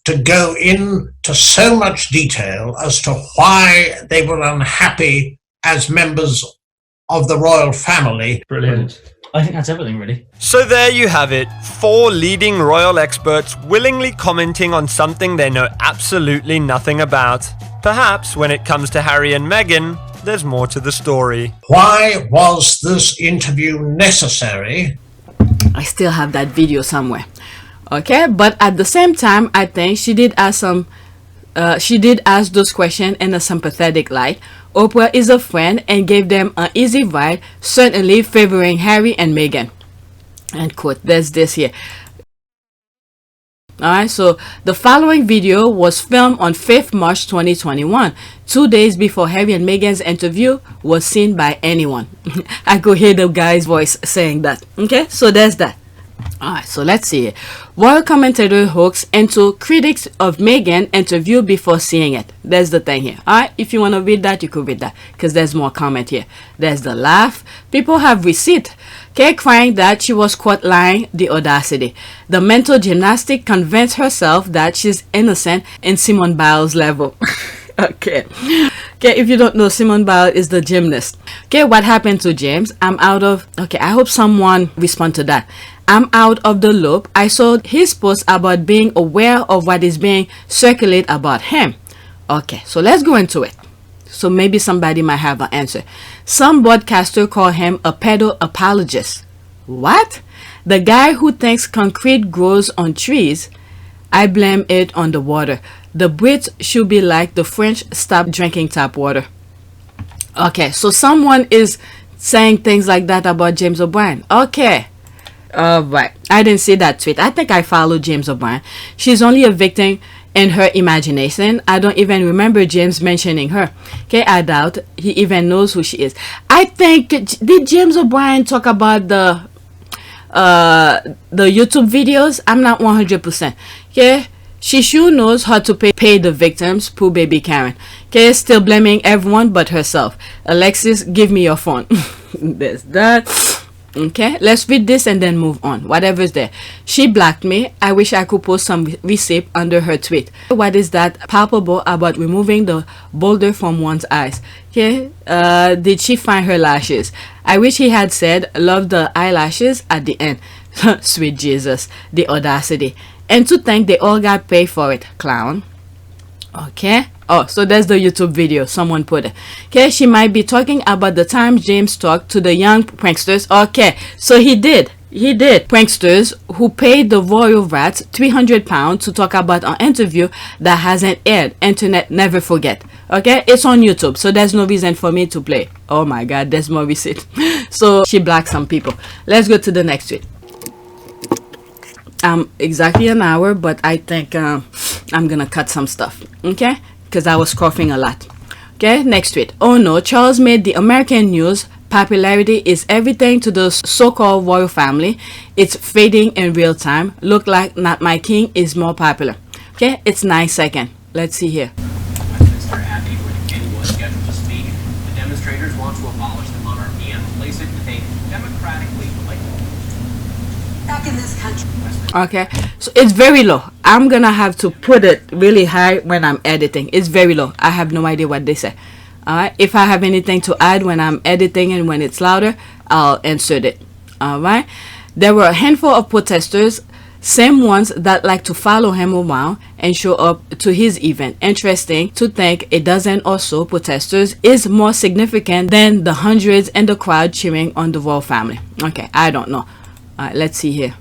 to go into so much detail as to why they were unhappy as members of the royal family. Brilliant. I think that's everything, really. So there you have it. 4 leading royal experts willingly commenting on something they know absolutely nothing about. Perhaps when it comes to Harry and Meghan, there's more to the story. Why was this interview necessary? I still have that video somewhere. Okay, but at the same time, I think she did ask those questions in a sympathetic light. Oprah is a friend and gave them an easy ride, certainly favoring Harry and Meghan. End quote. There's this here. Alright, so the following video was filmed on 5th March 2021, 2 days before Harry and Meghan's interview was seen by anyone. I could hear the guy's voice saying that. Okay, so there's that. Alright, so let's see it. Royal commentator hooks into critics of Meghan interview before seeing it. There's the thing here. Alright, if you want to read that, you could read that, because there's more comment here. There's the laugh. People have receipt. Okay, crying that she was caught lying. The audacity. The mental gymnastic convinced herself that she's innocent in Simone Biles level. Okay, if you don't know, Simone Biles is the gymnast. Okay, what happened to James? I'm out of... Okay, I hope someone respond to that. I'm out of the loop. I saw his post about being aware of what is being circulated about him. Okay, so let's go into it. So maybe somebody might have an answer. Some broadcaster call him a pedo apologist. What? The guy who thinks concrete grows on trees. I blame it on the water. The Brits should be like the French, stop drinking tap water. Okay, so someone is saying things like that about James O'Brien. Okay. Right. I didn't see that tweet. I think I followed James O'Brien. She's only a victim in her imagination. I don't even remember James mentioning her. Okay, I doubt he even knows who she is. I think, did James O'Brien talk about the YouTube videos? I'm not 100%. Okay, she sure knows how to pay the victims. Poor baby Karen. Okay, still blaming everyone but herself. Alexis, give me your phone. There's that. Okay, let's read this and then move on. Whatever's there. She blocked me. I wish I could post some receipt under her tweet. What is that palpable about removing the boulder from one's eyes? Okay, did she find her lashes? I wish he had said love the eyelashes at the end. Sweet Jesus, the audacity. And to think they all got paid for it, clown. Okay. Oh, so there's the YouTube video. Someone put it. Okay, she might be talking about the time James talked to the young pranksters. Okay, so he did. Pranksters who paid the royal rats £300 to talk about an interview that hasn't aired. Internet never forget. Okay, it's on YouTube, so there's no reason for me to play. Oh my God, there's more receipt. So she blocked some people. Let's go to the next tweet. Exactly an hour, but I think I'm gonna cut some stuff. Okay, because I was coughing a lot. Okay, next tweet. Oh no, Charles made the American news. Popularity is everything to the so-called royal family. It's fading in real time. Look like Not My King is more popular. Okay, it's 9 seconds. Let's see here. Westminster Abbey, where the king was scheduled to speak. The demonstrators want to abolish the monarchy and replace it with a democratically elected. Back in this country. Okay, so it's very low. I'm gonna have to put it really high when I'm editing. It's very low. I have no idea what they say. Alright, if I have anything to add when I'm editing and when it's louder, I'll insert it. Alright, there were a handful of protesters, same ones that like to follow him around and show up to his event. Interesting to think a dozen or so protesters is more significant than the hundreds in the crowd cheering on the royal family. Okay, I don't know. Alright, let's see here.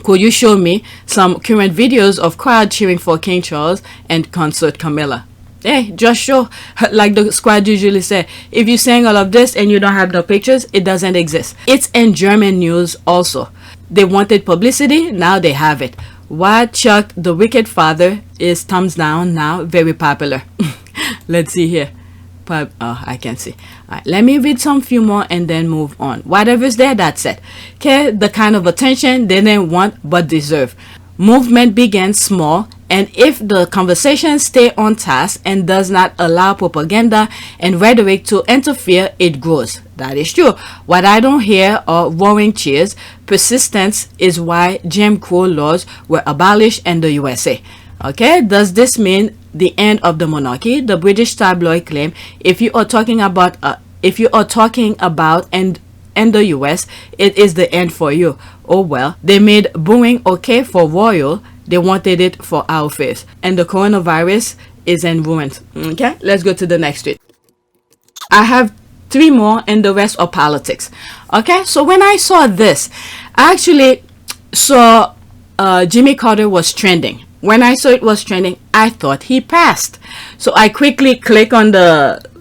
Could you show me some current videos of crowd cheering for King Charles and Consort Camilla? Hey, just show, like the squad usually say, if you saying all of this and you don't have no pictures, it doesn't exist. It's in German news also. They wanted publicity, now they have it. Why Chuck the Wicked Father is thumbs down now, very popular. Let's see here. Oh, I can see. All right, let me read some few more and then move on. Whatever's there, that's it. Okay, the kind of attention they didn't want but deserve. Movement begins small, and if the conversation stay on task and does not allow propaganda and rhetoric to interfere, it grows. That is true. What I don't hear are roaring cheers. Persistence is why Jim Crow laws were abolished in the USA. Okay, does this mean the end of the monarchy? The British tabloid claim if you are talking about and in the US, it is the end for you. Oh well, they made booing okay for royal. They wanted it for our face. And the coronavirus is in ruins. Okay, let's go to the next tweet. I have 3 more and the rest are politics. Okay, so when I saw this, I actually saw Jimmy Carter was trending. When I saw it was trending, I thought he passed. So I quickly click on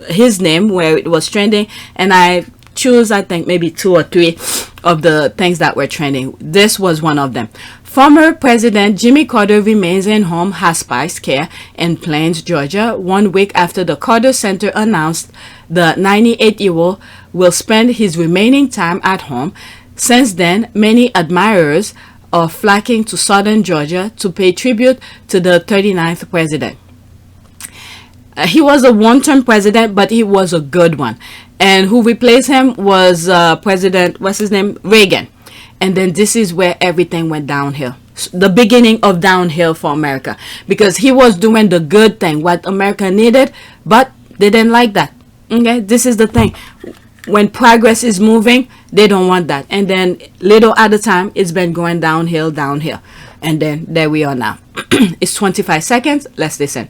his name where it was trending, and I choose, I think, maybe 2 or 3 of the things that were trending. This was one of them. Former President Jimmy Carter remains in home hospice care in Plains, Georgia, 1 week after the Carter Center announced the 98-year-old will spend his remaining time at home. Since then, many admirers are flocking to southern Georgia to pay tribute to the 39th president. He was a one-term president, but he was a good one. And who replaced him was President, what's his name? Reagan. And then this is where everything went downhill. The beginning of downhill for America. Because he was doing the good thing, what America needed, but they didn't like that. Okay, this is the thing. When progress is moving, they don't want that. And then little at a time, it's been going downhill. And then there we are now. It's 25 seconds. Let's listen.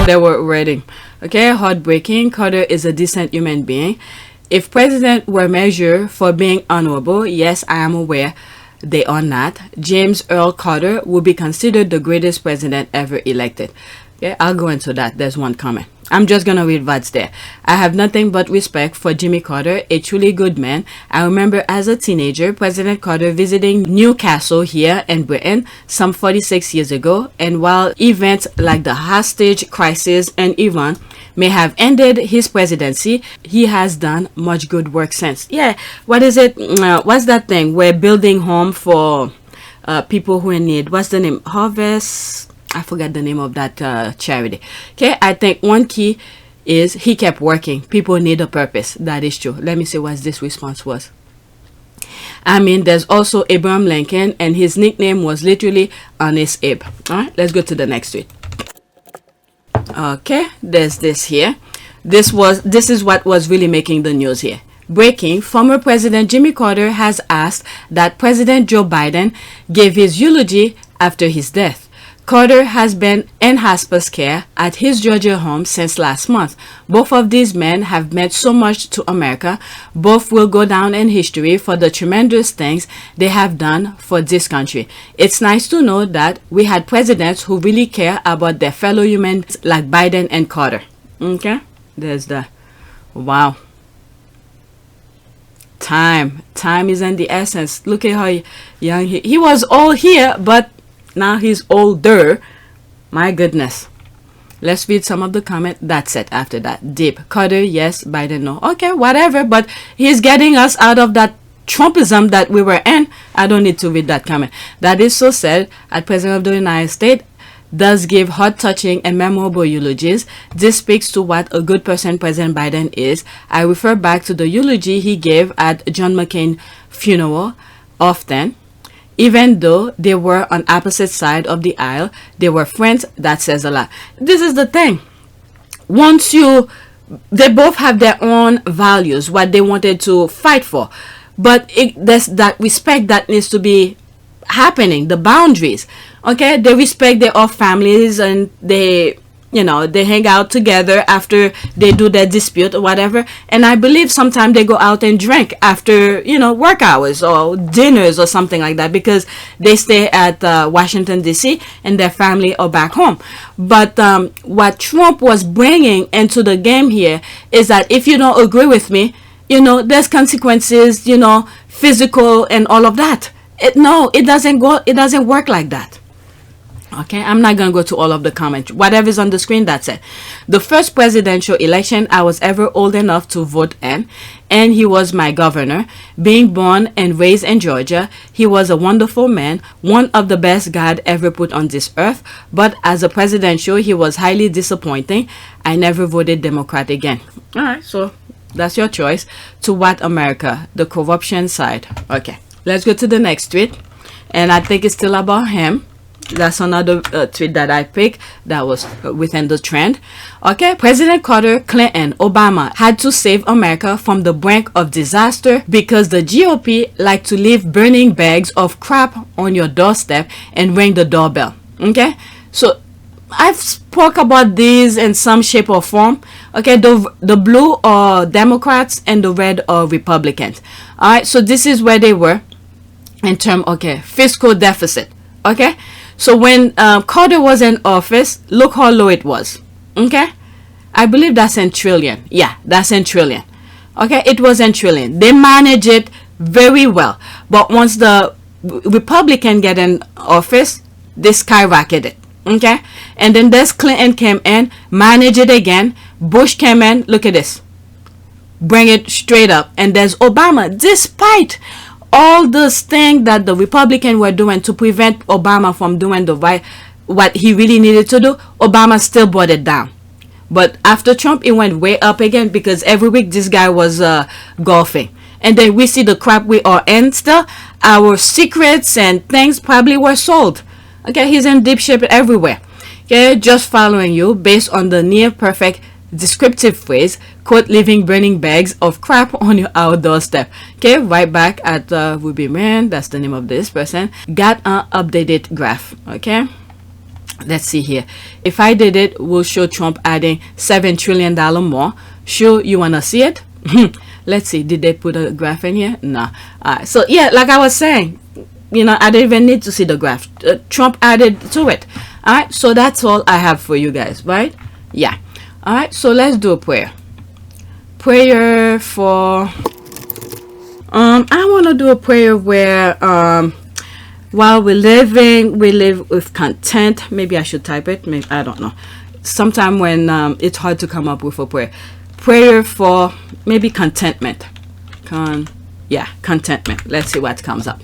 They were reading. Okay, heartbreaking. Carter is a decent human being. If president were measured for being honorable, yes, I am aware they are not. James Earl Carter would be considered the greatest president ever elected. Okay, I'll go into that. There's one comment. I'm just gonna read what's there. I have nothing but respect for Jimmy Carter, a truly good man. I remember as a teenager, President Carter visiting Newcastle here in Britain some 46 years ago, and while events like the hostage crisis in Iran may have ended his presidency, he has done much good work since. Yeah, what is it? What's that thing? We're building home for people who are in need. What's the name? Harvest? I forgot the name of that charity. Okay, I think one key is he kept working. People need a purpose. That is true. Let me see what this response was. I mean, there's also Abraham Lincoln, and his nickname was literally Honest Abe. All right, let's go to the next tweet. Okay, there's this here. This is what was really making the news here. Breaking, former President Jimmy Carter has asked that President Joe Biden give his eulogy after his death. Carter has been in hospice care at his Georgia home since last month. Both of these men have meant so much to America. Both will go down in history for the tremendous things they have done for this country. It's nice to know that we had presidents who really care about their fellow humans like Biden and Carter. Okay, there's the wow. Time is in the essence. Look at how young he was all here, but now he's older. My goodness. Let's read some of the comment. That's it. After that, deep. Carter, yes. Biden, no. Okay, whatever. But he's getting us out of that Trumpism that we were in. I don't need to read that comment. That is so sad. At President of the United States does give heart-touching and memorable eulogies. This speaks to what a good person President Biden is. I refer back to the eulogy he gave at John McCain's funeral often. Even though they were on opposite side of the aisle, they were friends. That says a lot. This is the thing. They both have their own values, what they wanted to fight for. But there's that respect that needs to be happening, the boundaries. Okay, they respect their own families, and they hang out together after they do their dispute or whatever. And I believe sometimes they go out and drink after, work hours or dinners or something like that, because they stay at Washington, D.C. and their family are back home. But what Trump was bringing into the game here is that if you don't agree with me, there's consequences, physical and all of that. It doesn't work like that. Okay, I'm not going to go to all of the comments. Whatever's on the screen, that's it. The first presidential election I was ever old enough to vote in, and he was my governor. Being born and raised in Georgia, he was a wonderful man, one of the best God ever put on this earth. But as a presidential, he was highly disappointing. I never voted Democrat again. All right, so that's your choice. To what America? The corruption side. Okay, let's go to the next tweet. And I think it's still about him. That's another tweet that I picked that was within the trend. Okay, President Carter, Clinton, Obama had to save America from the brink of disaster because the GOP like to leave burning bags of crap on your doorstep and ring the doorbell. Okay, so I've spoke about these in some shape or form. Okay, the blue are Democrats and the red are Republicans. All right, so this is where they were in term. Okay, fiscal deficit. Okay, so when Carter was in office, look how low it was. Okay, I believe that's in trillion. Yeah, that's in trillion. Okay, it was in trillion. They manage it very well, but once the Republican get in office, they skyrocketed. Okay, and then this Clinton came in, manage it again. Bush came in, look at this, bring it straight up. And there's Obama. Despite all this thing that the Republicans were doing to prevent Obama from doing the right, what he really needed to do, Obama still brought it down. But after Trump, it went way up again, because every week this guy was golfing. And then we see the crap we are in still. Our secrets and things probably were sold. Okay, he's in deep shape everywhere. Okay, just following you based on the near perfect descriptive phrase, quote, leaving burning bags of crap on your outdoor step. Okay, right back at Ruby Man, that's the name of this person. Got an updated graph. Okay, let's see here. If I did it, we'll show Trump adding $7 trillion more. Sure, you wanna see it? Let's see, did they put a graph in here? No. So yeah, like I was saying, you know, I don't even need to see the graph. Trump added to it. All right, so that's all I have for you guys, right? Yeah. All right, so let's do a prayer. Prayer for I want to do a prayer where while we're living, we live with content. Maybe I should type it. Maybe, I don't know. Sometime when it's hard to come up with a prayer for maybe contentment. Contentment. Let's see what comes up.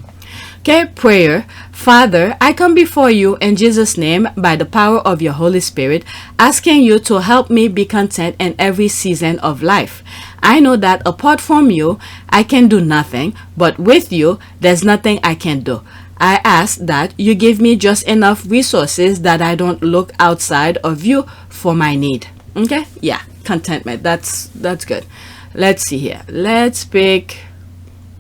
Okay, prayer. Father, I come before you in Jesus' name by the power of your Holy Spirit, asking you to help me be content in every season of life. I know that apart from you, I can do nothing, but with you, there's nothing I can do. I ask that you give me just enough resources that I don't look outside of you for my need. Okay, yeah, contentment. That's good. Let's see here. Let's pick.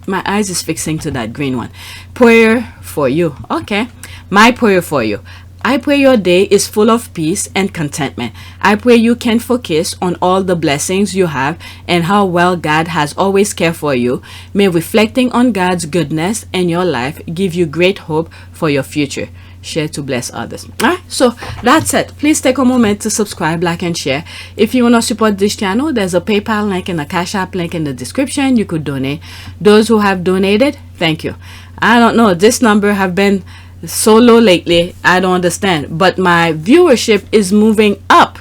My eyes is fixing to that green one. Prayer for you. Okay, my prayer for you. I pray your day is full of peace and contentment. I pray you can focus on all the blessings you have and how well God has always cared for you. May reflecting on God's goodness in your life give you great hope for your future. Share to bless others. Alright, so that's it. Please take a moment to subscribe, like, and share. If you want to support this channel, there's a PayPal link and a Cash App link in the description. You could donate. Those who have donated, thank you. I don't know, this number have been so low lately. I don't understand, but my viewership is moving up.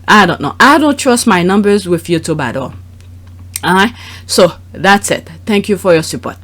I don't know. I don't trust my numbers with YouTube at all. Alright, so that's it. Thank you for your support.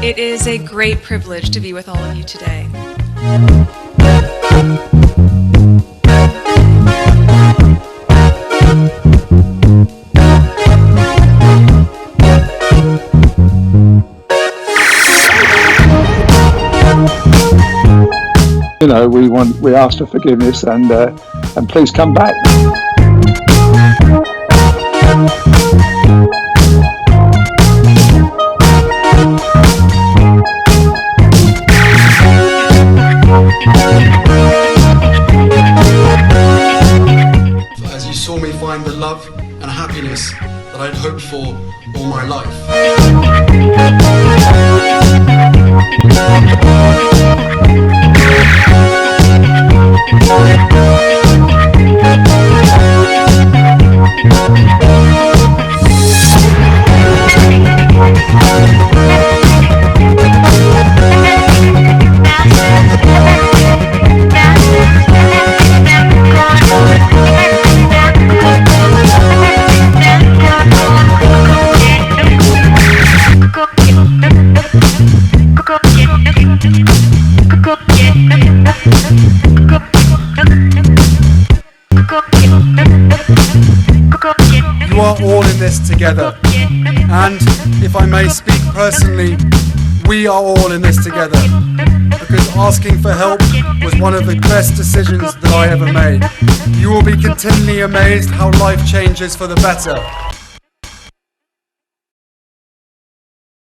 It is a great privilege to be with all of you today. You know, we ask for forgiveness and please come back. As you saw me find the love and happiness that I'd hoped for all my life. You are all in this together, and if I may speak personally, we are all in this together, because asking for help was one of the best decisions that I ever made. You will be continually amazed how life changes for the better.